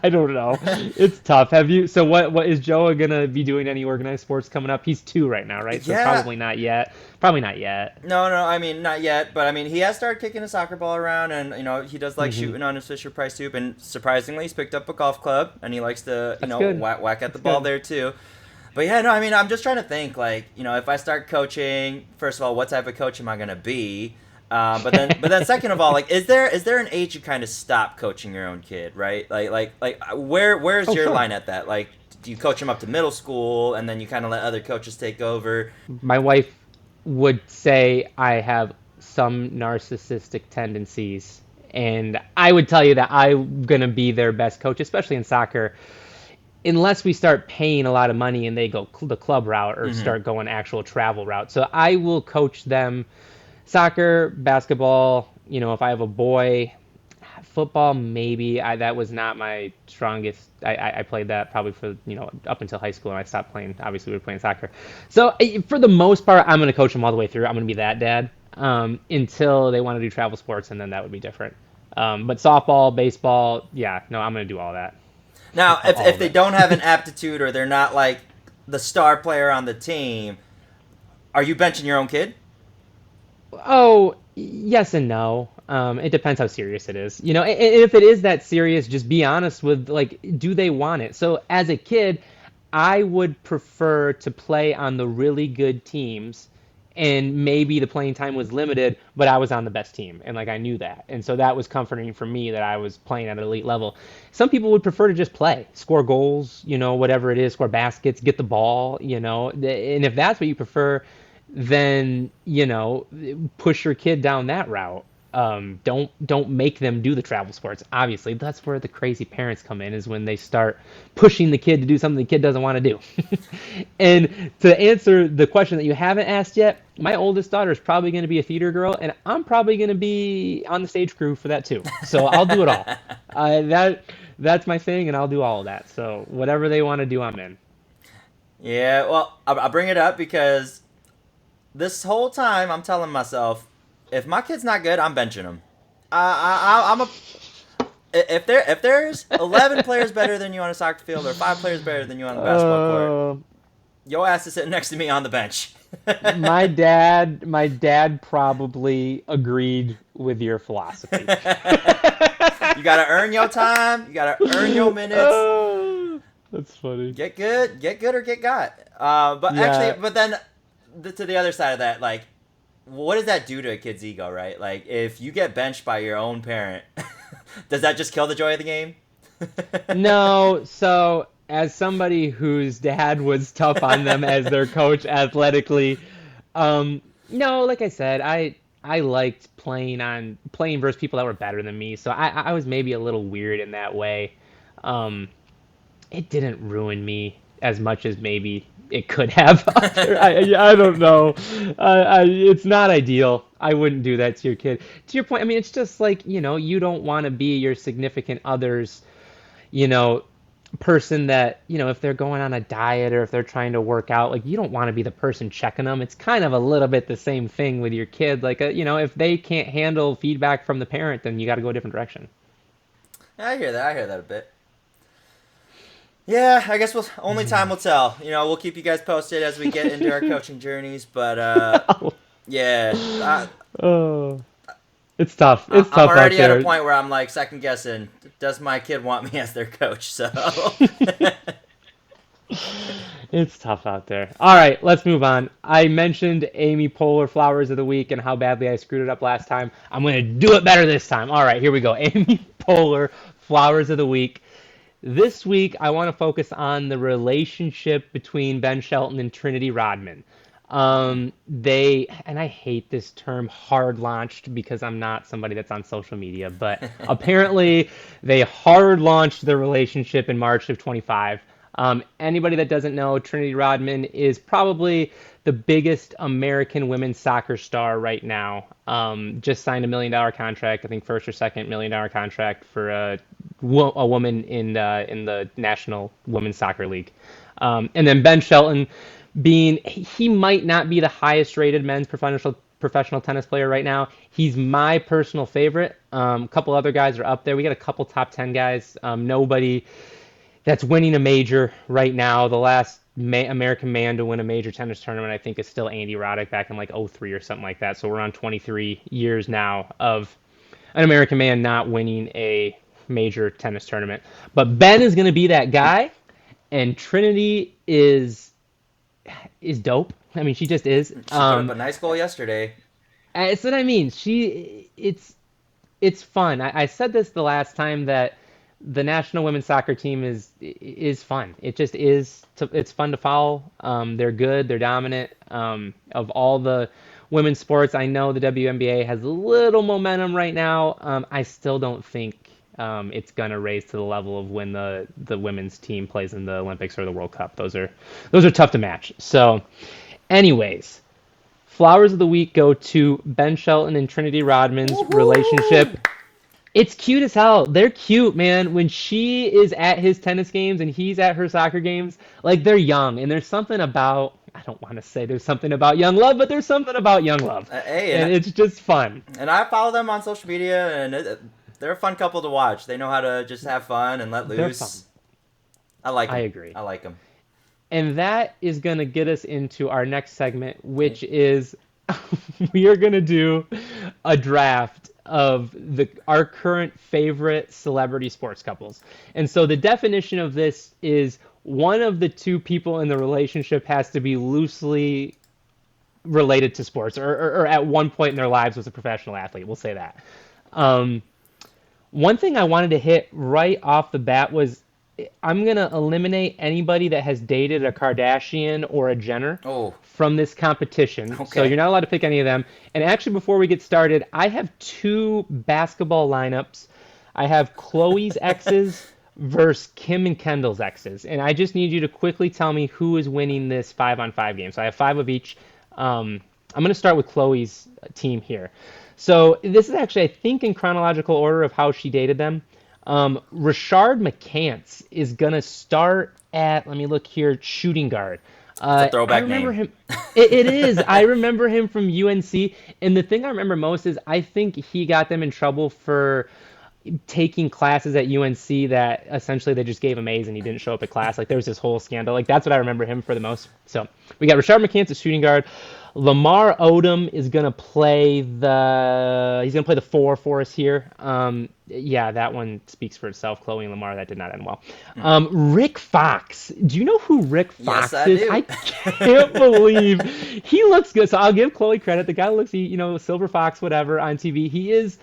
I don't know. It's tough. So what is Joe gonna be doing any organized sports coming up? He's 2 right now, right? Yeah. So probably not yet. Probably not yet. No, I mean not yet, but I mean he has started kicking a soccer ball around, and he does like shooting on his Fisher Price hoop, and surprisingly he's picked up a golf club, and he likes to whack at the ball there too. But yeah, no, I mean, I'm just trying to think, like, if I start coaching, first of all, what type of coach am I gonna be? But then, second of all, like, is there an age you kind of stop coaching your own kid, right? Like, where's Oh, your sure. line at that? Like, do you coach them up to middle school, and then you kind of let other coaches take over? My wife would say I have some narcissistic tendencies, and I would tell you that I'm gonna be their best coach, especially in soccer, unless we start paying a lot of money and they go the club route or Mm-hmm. start going actual travel route. So I will coach them soccer, basketball. If I have a boy, football maybe. That was not my strongest. I played that probably for up until high school, and I stopped playing. Obviously, we were playing soccer. So for the most part, I'm going to coach them all the way through. I'm going to be that dad until they want to do travel sports, and then that would be different. But softball, baseball, yeah, no, I'm going to do all that. Now, if All if of they it. don't have an aptitude or they're not like the star player on the team, are you benching your own kid? Oh, yes and no. It depends how serious it is. And if it is that serious, just be honest with, like, do they want it? So as a kid, I would prefer to play on the really good teams, and maybe the playing time was limited, but I was on the best team, and like I knew that, and so that was comforting for me that I was playing at an elite level. Some people would prefer to just play, score goals, whatever it is, score baskets, get the ball, and if that's what you prefer, then push your kid down that route. Don't make them do the travel sports. Obviously, that's where the crazy parents come in, is when they start pushing the kid to do something the kid doesn't want to do. And to answer the question that you haven't asked yet, my oldest daughter is probably going to be a theater girl, and I'm probably going to be on the stage crew for that too. So I'll do it all. That's my thing, and I'll do all of that. So whatever they want to do, I'm in. Yeah, well, I bring it up because this whole time I'm telling myself, if my kid's not good, I'm benching him. I'm a if there's 11 players better than you on a soccer field or 5 players better than you on the basketball court, Uh, your ass is sitting next to me on the bench. my dad probably agreed with your philosophy. You gotta earn your time. You gotta earn your minutes. Oh, that's funny. Get good or get got. But Yeah. actually, but then to the other side of that, like, what does that do to a kid's ego, right? Like, if you get benched by your own parent, does that just kill the joy of the game? No, so as somebody whose dad was tough on them as their coach athletically, no, like I said, I liked playing versus people that were better than me. So I was maybe a little weird in that way. Um, it didn't ruin me as much as maybe it could have. I don't know. It's not ideal. I wouldn't do that to your kid. To your point, I mean, it's just like, you don't want to be your significant other's, you know, person that, if they're going on a diet or if they're trying to work out, like, you don't want to be the person checking them. It's kind of a little bit the same thing with your kid. Like, if they can't handle feedback from the parent, then you got to go a different direction. I hear that. I hear that a bit. Yeah, I guess only time will tell. We'll keep you guys posted as we get into our coaching journeys. But yeah, Oh, it's tough. I'm It's tough out already at a there. point where I'm like second guessing. Does my kid want me as their coach? So It's tough out there. All right, let's move on. I mentioned Amy Poehler Flowers of the Week and how badly I screwed it up last time. I'm going to do it better this time. All right, here we go. Amy Poehler Flowers of the Week. This week, I want to focus on the relationship between Ben Shelton and Trinity Rodman. And I hate this term hard launched because I'm not somebody that's on social media, but apparently they hard launched their relationship in March of 25. Anybody that doesn't know, Trinity Rodman is probably the biggest American women's soccer star right now. Just signed $1 million contract, I think first or second $1 million contract for a woman in the National Women's Soccer League. And then Ben Shelton, he might not be the highest rated men's professional tennis player right now. He's my personal favorite. A couple other guys are up there. We got a couple top 10 guys. Nobody that's winning a major right now. The last American man to win a major tennis tournament, I think, is still Andy Roddick back in like '03 or something like that. So we're on 23 years now of an American man not winning a major tennis tournament. But Ben is going to be that guy, and Trinity is is dope. I mean, she just is. She put up a nice goal yesterday. That's what I mean. It's fun. I said this the last time that the national women's soccer team is fun. It just is. It's fun to follow. They're good. They're dominant. Of all the women's sports, I know the WNBA has a little momentum right now. I still don't think it's gonna raise to the level of when the women's team plays in the Olympics or the World Cup. Those are tough to match. So, anyways. Flowers of the week go to Ben Shelton and Trinity Rodman's relationship. It's cute as hell. They're cute, man. When she is at his tennis games and he's at her soccer games, like they're young. And there's something about, I don't want to say there's something about young love, but there's something about young love. And it's just fun. And I follow them on social media, and they're a fun couple to watch. They know how to just have fun and let loose. They're fun. I like them. I agree. I like them. And that is going to get us into our next segment, which is we are going to do a draft of our current favorite celebrity sports couples. And so the definition of this is one of the two people in the relationship has to be loosely related to sports or at one point in their lives was a professional athlete. We'll say that. One thing I wanted to hit right off the bat was I'm going to eliminate anybody that has dated a Kardashian or a Jenner from this competition. Okay. So you're not allowed to pick any of them. And actually, before we get started, I have two basketball lineups. I have Khloe's exes versus Kim and Kendall's exes. And I just need you to quickly tell me who is winning this 5-on-5 game. So I have 5 of each. I'm going to start with Khloe's team here. So this is actually, I think, in chronological order of how she dated them. Rashard McCants is gonna start at, let me look here, shooting guard. It's a throwback I remember name. him. It is. I remember him from UNC, and the thing I remember most is I think he got them in trouble for taking classes at UNC that essentially they just gave him A's and he didn't show up at class. Like there was this whole scandal. Like that's what I remember him for the most. So we got Rashard McCants at shooting guard. Lamar Odom is gonna play the 4 for us here. Yeah, that one speaks for itself. Khloe and Lamar, that did not end well. Rick Fox. Do you know who Rick Fox is? Do. I can't believe he looks good. So I'll give Khloe credit. The guy looks, Silver Fox, whatever, on TV. He is.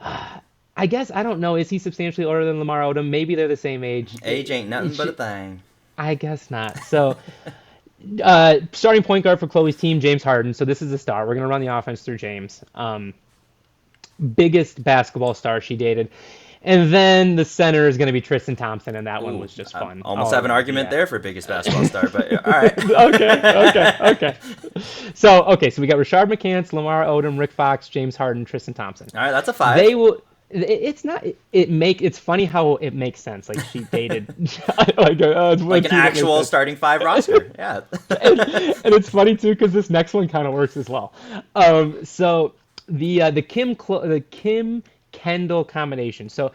I guess I don't know. Is he substantially older than Lamar Odom? Maybe they're the same age. Age ain't nothing but a thing. I guess not. So. Starting point guard for Khloe's team, James Harden. So this is a star. We're going to run the offense through James. Biggest basketball star she dated. And then the center is going to be Tristan Thompson, and that one was just fun. Almost have an argument there for biggest basketball star, but all right. Okay. So we got Rashard McCants, Lamar Odom, Rick Fox, James Harden, Tristan Thompson. All right, that's a 5. They will. It's not. It's funny how it makes sense. Like she dated, like an actual starting 5 roster. Yeah, and it's funny too because this next one kind of works as well. So the Kim Kendall combination. So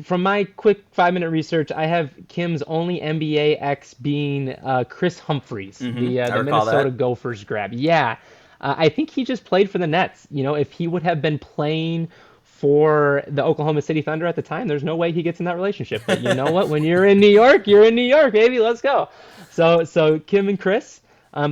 from my quick 5-minute research, I have Kim's only NBA ex being Chris Humphries, the Minnesota Gophers grab. Yeah, I think he just played for the Nets. If he would have been playing for the Oklahoma City Thunder at the time, there's no way he gets in that relationship. But you know what? When you're in New York, baby. Let's go. So Kim and Chris.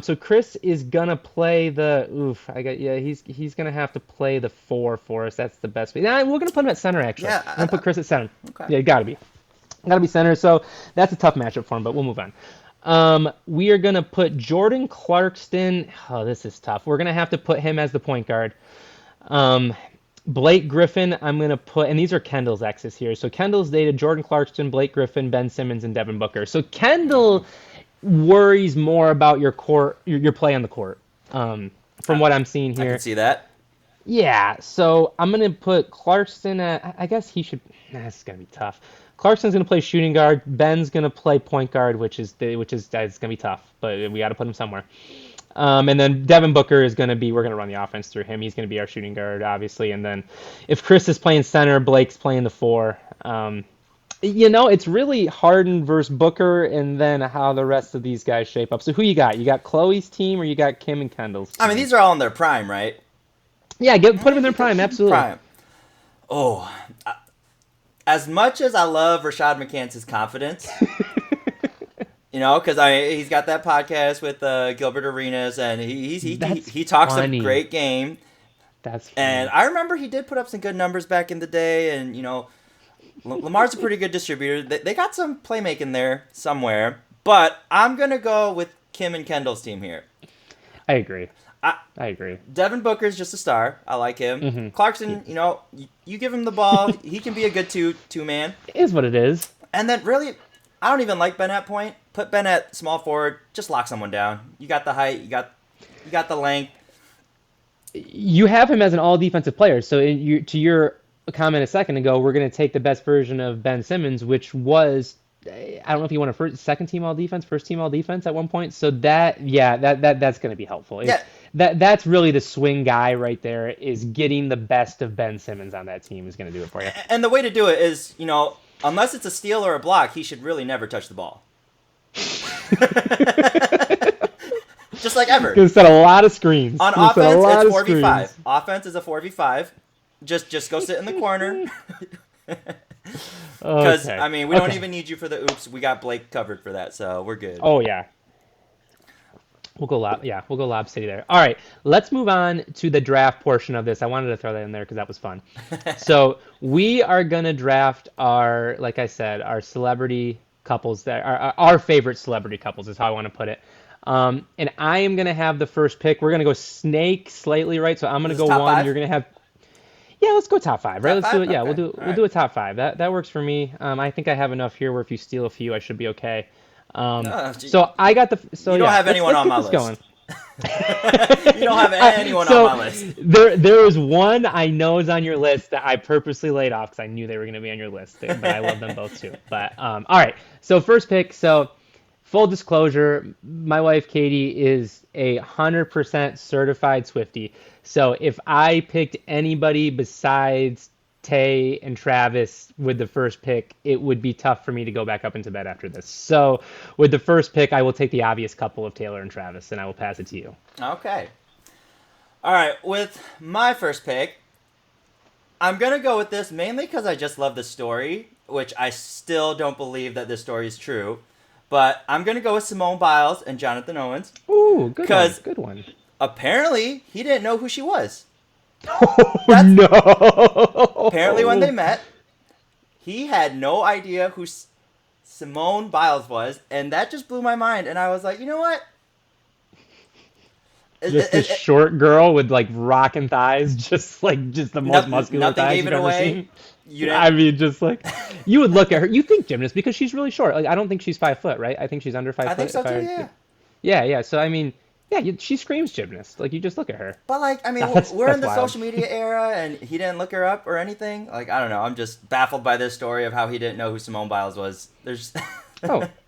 So Chris is gonna play he's gonna have to play the 4 for us. That's the best. We're gonna put him at center actually. Yeah, I'm gonna put Chris at center. Okay. Yeah, gotta be center. So that's a tough matchup for him, but we'll move on. We are gonna put Jordan Clarkson. Oh, this is tough. We're gonna have to put him as the point guard. Blake Griffin, I'm going to put, and these are Kendall's exes here. So Kendall's dated Jordan Clarkson, Blake Griffin, Ben Simmons, and Devin Booker. So Kendall worries more about your play on the court, from what I'm seeing here. I can see that. Yeah, so I'm going to put Clarkson at, I guess he should, this is going to be tough. Clarkson's going to play shooting guard. Ben's going to play point guard, which is it's going to be tough, but we got to put him somewhere. And then Devin Booker is going to be, we're going to run the offense through him. He's going to be our shooting guard, obviously. And then if Chris is playing center, Blake's playing the 4. It's really Harden versus Booker and then how the rest of these guys shape up. So who you got? You got Khloe's team or you got Kim and Kendall's team? I mean, these are all in their prime, right? Yeah, put them in their prime, absolutely. Prime. Oh, as much as I love Rashard McCants' confidence, Because he's got that podcast with Gilbert Arenas, and he talks funny. a great game. That's funny. And I remember he did put up some good numbers back in the day, and Lamar's a pretty good distributor. They got some playmaking there somewhere, but I'm gonna go with Kim and Kendall's team here. I agree. I agree. Devin Booker's just a star. I like him. Mm-hmm. Clarkson, you give him the ball, he can be a good two man. It is what it is. And then really, I don't even like Ben at point. Put Ben at small forward. Just lock someone down. You got the height. You got the length. You have him as an all-defensive player. So to your comment a second ago, we're going to take the best version of Ben Simmons, which was, I don't know if you want a second team all-defense, first team all-defense at one point. So that's going to be helpful. Yeah. That's really the swing guy right there, is getting the best of Ben Simmons on that team is going to do it for you. And the way to do it is, unless it's a steal or a block, he should really never touch the ball. Just like ever. Going to set a lot of screens. On offense, it's 4v5. Offense is a 4v5. Just go sit in the corner. Because, we don't even need you for the oops. We got Blake covered for that, so we're good. Oh, yeah. We'll go Lob City there. All right, let's move on to the draft portion of this. I wanted to throw that in there because that was fun. So we are going to draft like I said, our celebrity couples, that are our favorite celebrity couples is how I want to put it. And I am going to have the first pick. We're going to go snake slightly right. So I'm going to go one. 5? You're going to have. Yeah, let's go top 5, right? Top Let's do it. 5? Yeah, Okay. we'll do a top 5. That works for me. I think I have enough here where if you steal a few, I should be okay. So I got the. So you don't have anyone on my list. You don't have anyone on my list. There was one I know is on your list that I purposely laid off because I knew they were going to be on your list, but I love them both too. But all right, so first pick. So full disclosure, my wife Katie is 100% certified Swiftie. So if I picked anybody besides Tay and Travis with the first pick, it would be tough for me to go back up into bed after this. So with the first pick, I will take the obvious couple of Taylor and Travis, and I will pass it to you. Okay. All right, with my first pick, I'm going to go with this mainly because I just love the story, which I still don't believe that this story is true. But I'm going to go with Simone Biles and Jonathan Owens. Ooh, good one. Apparently, he didn't know who she was. Oh, no. Apparently, when they met, he had no idea who Simone Biles was, and that just blew my mind. And I was like, you know what? Just a short girl with like rockin' thighs, just the most muscular thighs you've ever seen. I mean, just like you would look at her. You think gymnast because she's really short. Like I don't think she's 5 foot, right? I think she's under 5 foot. I think so too. Yeah. Yeah. So I mean. Yeah, she screams gymnast. Like, you just look at her. But, like, I mean, we're in the social media era, and he didn't look her up or anything. Like, I don't know. I'm just baffled by this story of how he didn't know who Simone Biles was. There's...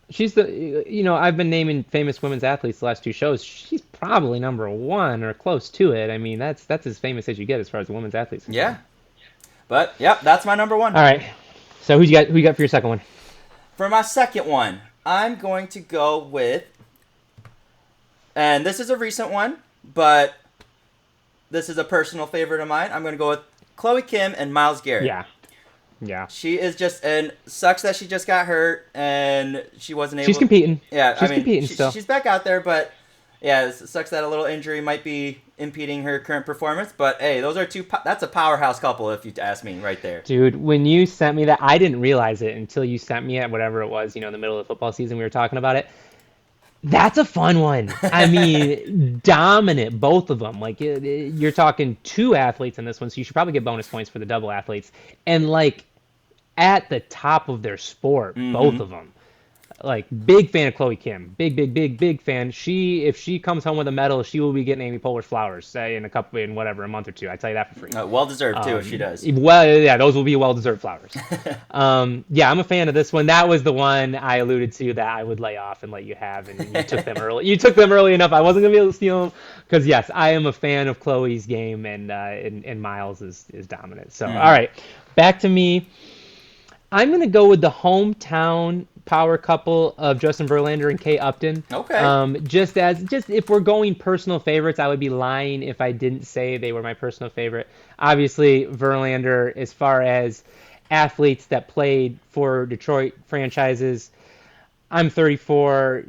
She's I've been naming famous women's athletes the last 2 shows. She's probably number 1 or close to it. I mean, that's as famous as you get as far as women's athletes. Yeah. But, yep, that's my number 1. All right. So, who you got for your second one? For my second one, I'm going to go with... And this is a recent one, but this is a personal favorite of mine. I'm going to go with Khloe Kim and Myles Garrett. Yeah. She is just, and sucks that she just got hurt and she wasn't able. She's competing. Yeah, she's competing still. She's back out there, but yeah, it sucks that a little injury might be impeding her current performance. But hey, those are that's a powerhouse couple if you ask me, right there. Dude, when you sent me that, I didn't realize it until you sent me it, whatever it was, in the middle of the football season we were talking about it. That's a fun one. I mean, dominant, both of them. Like, you're talking 2 athletes in this one, so you should probably get bonus points for the double athletes. And, like, at the top of their sport, both of them. Like, big fan of Khloe Kim. Big fan. If she comes home with a medal, she will be getting Amy Poehler's flowers, say, in a month or 2. I tell you that for free. Well-deserved, too, if she does. Well, yeah, those will be well-deserved flowers. Yeah, I'm a fan of this one. That was the one I alluded to that I would lay off and let you have, and you took them early. You took them early enough. I wasn't going to be able to steal them, because, yes, I am a fan of Khloe's game, and Myles is dominant. So, all right, back to me. I'm going to go with the hometown power couple of Justin Verlander and Kate Upton. Okay. Just if we're going personal favorites, I would be lying if I didn't say they were my personal favorite. Obviously, Verlander, as far as athletes that played for Detroit franchises, I'm 34.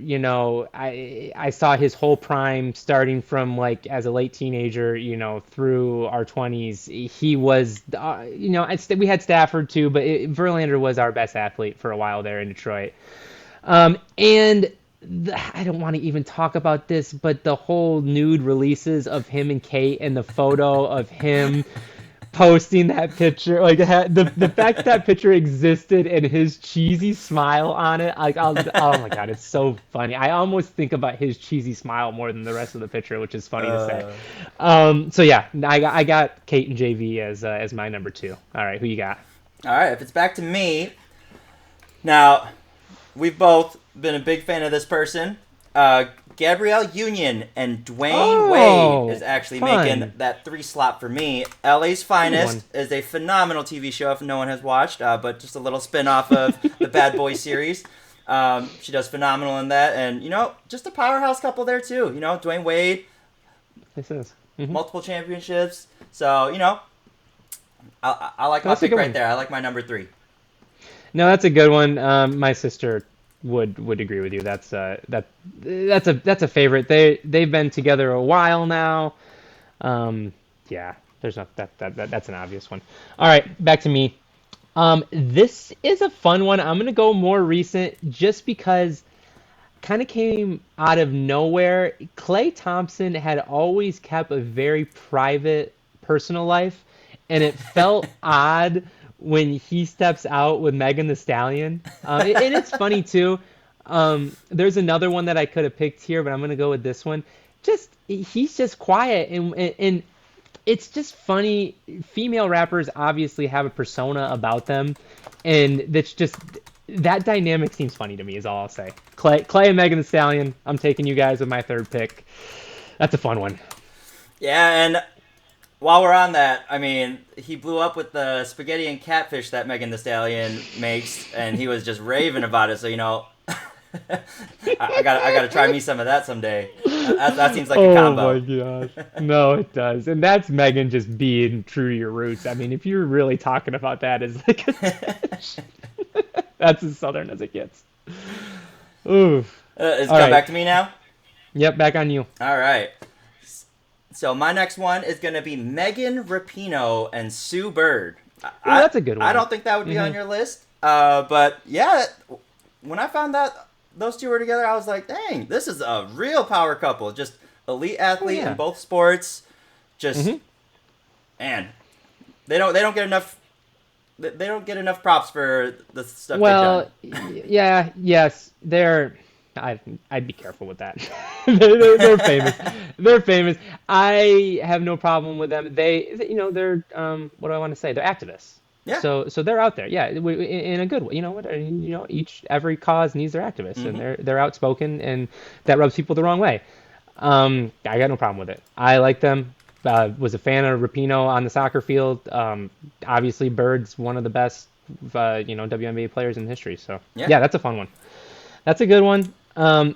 I saw his whole prime starting from like as a late teenager, through our 20s. He was, we had Stafford too, but Verlander was our best athlete for a while there in Detroit. And I don't want to even talk about this, but the whole nude releases of him and Kate and the photo of him posting that picture, like the fact that picture existed and his cheesy smile on it, like oh my god, it's so funny. I almost think about his cheesy smile more than the rest of the picture, which is funny to say. So yeah, I got Kate and JV as my number two. All right, who you got? All right, if it's back to me, now we've both been a big fan of this person. Gabrielle Union and Dwayne Wade is actually making that 3 slot for me. LA's Finest is a phenomenal TV show if no one has watched, but just a little spin-off of the Bad Boys series. She does phenomenal in that, and just a powerhouse couple there too. Dwayne Wade, This is multiple championships. So I like my pick right there. I like my number 3. No, that's a good one. My sister would agree with you. That's a favorite. They've been together a while now. Yeah, there's not that's an obvious one. All right, back to me. This is a fun one. I'm gonna go more recent just because kind of came out of nowhere. Klay Thompson had always kept a very private personal life, and it felt odd when he steps out with Megan Thee Stallion. And it's funny too. There's another one that I could have picked here, but I'm gonna go with this one. He's just quiet, and it's just funny. Female rappers obviously have a persona about them, and that dynamic seems funny to me. Is all I'll say. Klay and Megan Thee Stallion. I'm taking you guys with my third pick. That's a fun one. Yeah, and while we're on that, I mean, he blew up with the spaghetti and catfish that Megan Thee Stallion makes, and he was just raving about it. So I gotta try me some of that someday. That seems like a combo. Oh my gosh, no, it does, and that's Megan just being true to your roots. I mean, if you're really talking about that as like that's as southern as it gets. Oof. It's come back to me now. Yep, back on you. All right. So my next one is going to be Megan Rapinoe and Sue Bird. That's a good one. I don't think that would be on your list. But yeah, when I found that those two were together, I was like, dang, this is a real power couple. Just elite athlete in both sports. Just, man, they don't get enough. They don't get enough props for the stuff they've done. Yes, they're. I'd be careful with that. They're famous. They're famous. I have no problem with them. They're what do I want to say? They're activists. Yeah. So they're out there. Yeah, in a good way. You know what? Every cause needs their activists, and they're outspoken, and that rubs people the wrong way. I got no problem with it. I like them. Was a fan of Rapinoe on the soccer field. Obviously, Bird's one of the best, WNBA players in history. So yeah, that's a fun one. That's a good one. To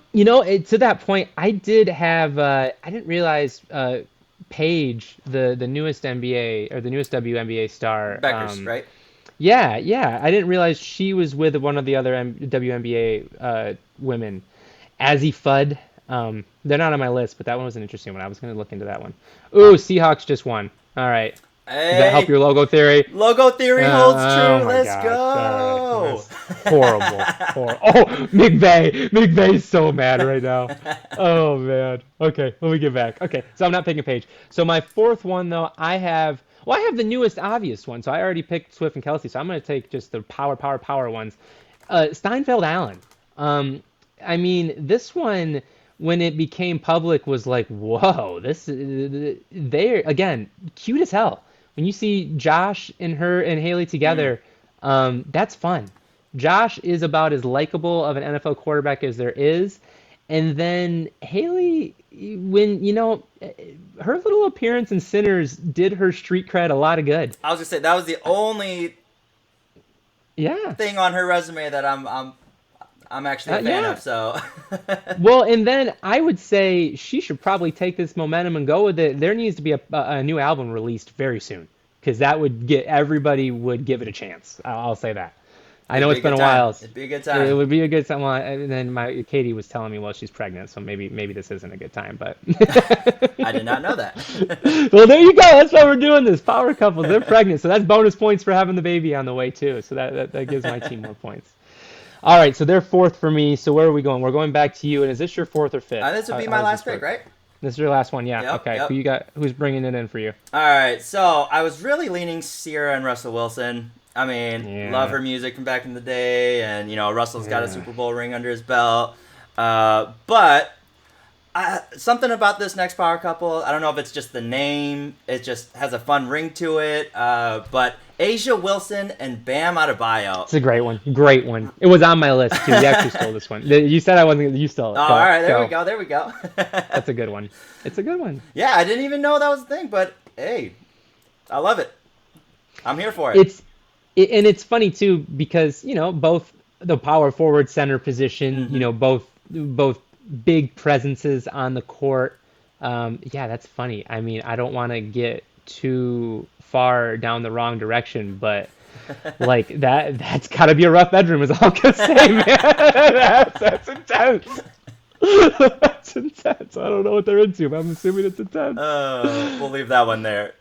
that point, I did have. I didn't realize Paige, the newest NBA or the newest WNBA star. Beckers, right? Yeah. I didn't realize she was with one of the other WNBA women, APFotW. They're not on my list, but that one was an interesting one. I was going to look into that one. Ooh, Seahawks just won. All right. Hey, does that help your logo theory? Logo theory holds true. Oh Let's go. Right. Horrible. Oh, McVay's so mad right now. Oh, man. Okay, let me get back. Okay, so I'm not picking Paige. So my fourth one, though, I have the newest obvious one. So I already picked Swift and Kelsey, so I'm going to take just the power ones. Steinfeld Allen. I mean, this one, when it became public, was like, whoa, they're, again, cute as hell. When you see Josh and her and Haley together, that's fun. Josh is about as likable of an NFL quarterback as there is. And then Haley, when, her little appearance in Sinners did her street cred a lot of good. I was going to say, that was the only thing on her resume that I'm actually a fan of, so. Well, and then I would say she should probably take this momentum and go with it. There needs to be a new album released very soon, because that would everybody would give it a chance. I'll say that. I know it's been a while. It'd be a good It time. would be a good time. Well, and then my Katie was telling me, well, she's pregnant, so maybe this isn't a good time. But I did not know that. well, there you go. That's why we're doing this. Power couples. They're pregnant, so that's bonus points for having the baby on the way too. So that gives my team more points. All right, so they're fourth for me. So where are we going? We're going back to you. And is this your fourth or fifth? This would be my last pick, right? This is your last one, yeah. Yep, Okay. yep. Who you got? Who's bringing it in for you? All right, so I was really leaning Sierra and Russell Wilson. I mean, Yeah. love her music from back in the day, and Russell's got a Super Bowl ring under his belt. But something about this next power couple, I don't know if it's just the name, it just has a fun ring to it. But A'ja Wilson and Bam Adebayo. It's a great one. Great one. It was on my list too. You actually stole this one. You said I wasn't. You stole it. Oh, all right, there we go. There we go. That's a good one. It's a good one. Yeah, I didn't even know that was a thing, but hey, I love it. I'm here for it. And it's funny too because both the power forward center position, both big presences on the court. Yeah, that's funny. I mean, I don't want to get too far down the wrong direction, but like that's got to be a rough bedroom is all I'm gonna say, man. That's intense. That's intense. I don't know what they're into, but I'm assuming it's intense. We'll leave that one there.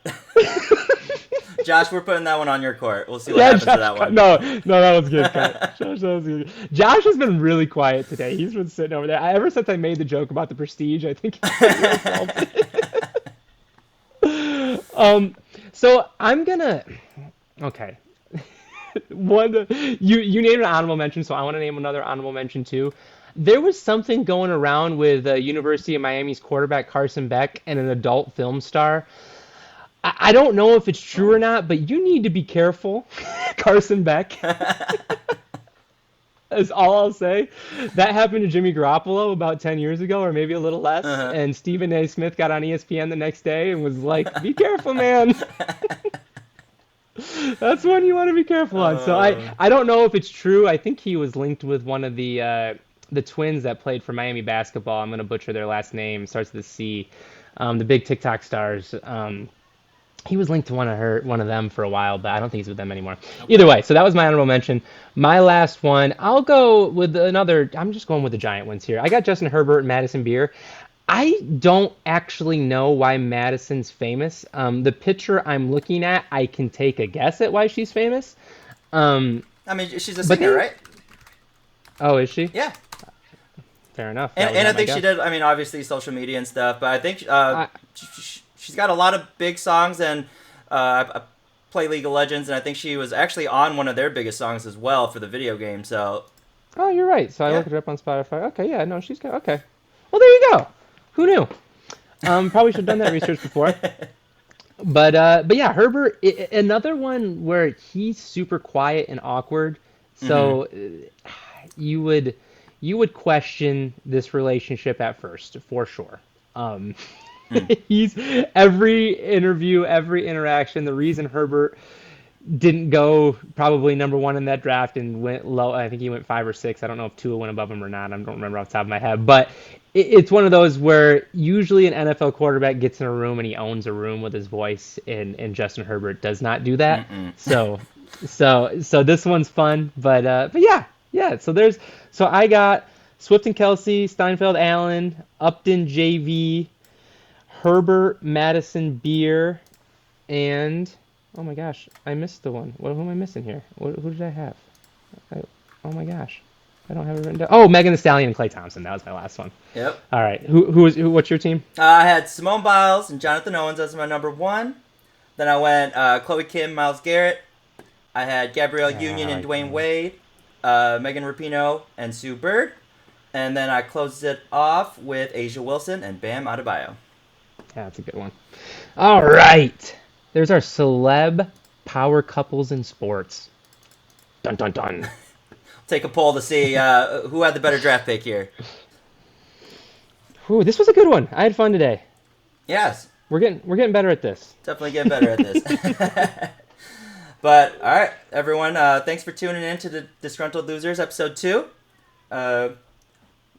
Josh, we're putting that one on your court. We'll see what happens to that one. No, that was good. Josh has been really quiet today. He's been sitting over there. Ever since I made the joke about the Prestige, I think he's been really salty. So I'm gonna. Okay. You named an honorable mention, so I want to name another honorable mention too. There was something going around with University of Miami's quarterback Carson Beck and an adult film star. I don't know if it's true or not, but you need to be careful, Carson Beck. That's all I'll say. That happened to Jimmy Garoppolo about 10 years ago, or maybe a little less. And Stephen A. Smith got on ESPN the next day and was like, be careful, man. That's one you want to be careful on. So I don't know if it's true. I think he was linked with one of the twins that played for Miami basketball. I'm going to butcher their last name. Starts with a C. The big TikTok stars. He was linked to one of them for a while, but I don't think he's with them anymore. Okay. Either way, so that was my honorable mention. My last one, I'll go with another. I'm just going with the giant ones here. I got Justin Herbert and Madison Beer. I don't actually know why Madison's famous. The picture I'm looking at, I can take a guess at why she's famous. I mean, she's a singer, right? Oh, is she? Yeah. Fair enough. And I think she did, I mean, obviously social media and stuff, but I think she's got a lot of big songs, and I play League of Legends, and I think she was actually on one of their biggest songs as well for the video game, so... Oh, you're right. So I looked her up on Spotify. Okay, yeah, no, she's got... Okay. Well, there you go. Who knew? Probably should have done that research before. But yeah, Herbert, another one where he's super quiet and awkward, so you would question this relationship at first, for sure. He's every interview, every interaction. The reason Herbert didn't go probably number one in that draft and went low, I think he went 5 or 6. I don't know if Tua went above him or not. I don't remember off the top of my head. But it's one of those where usually an NFL quarterback gets in a room and he owns a room with his voice, and Justin Herbert does not do that. So this one's fun. But yeah. So I got Swift and Kelsey, Steinfeld, Allen, Upton, JV, Herbert, Madison, Beer, and oh my gosh, I missed the one. Who am I missing here? Who did I have? Oh my gosh, I don't have it written down. Oh, Megan Thee Stallion and Klay Thompson. That was my last one. Yep. All right. What's your team? I had Simone Biles and Jonathan Owens as my number one. Then I went Chloe Kim, Myles Garrett. I had Gabrielle Union and Dwayne Wade, Megan Rapinoe and Sue Bird. And then I closed it off with A'ja Wilson and Bam Adebayo. Yeah, that's a good one. All right. There's our celeb power couples in sports. Dun, dun, dun. Take a poll to see who had the better draft pick here. Ooh, this was a good one. I had fun today. Yes. We're getting better at this. Definitely getting better at this. But, all right, everyone. Thanks for tuning in to the Disgruntled Losers, episode 2.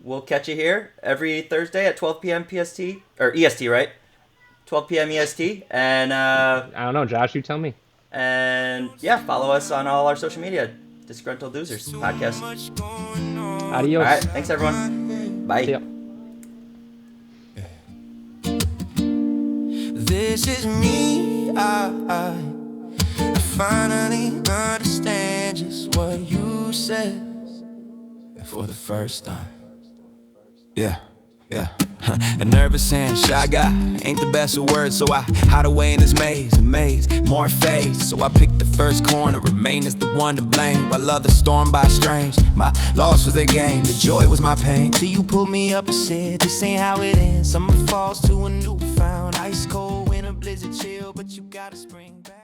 We'll catch you here every Thursday at 12 p.m. PST, or EST, right? 12 p.m. EST. And I don't know, Josh, you tell me. And yeah, follow us on all our social media. Disgruntled Losers podcast. Adios. All right, thanks everyone. Bye. See ya. This is me. I finally understand just what you said for the first time. Yeah. A nervous and shy guy, ain't the best with words, so I hide away in this maze, more phase. So I pick the first corner, remain as the one to blame. While others stormed by strange, my loss was their gain, the joy was my pain. Till you pulled me up and said, this ain't how it ends. Summer falls to a newfound ice cold winter blizzard chill, but you gotta spring back.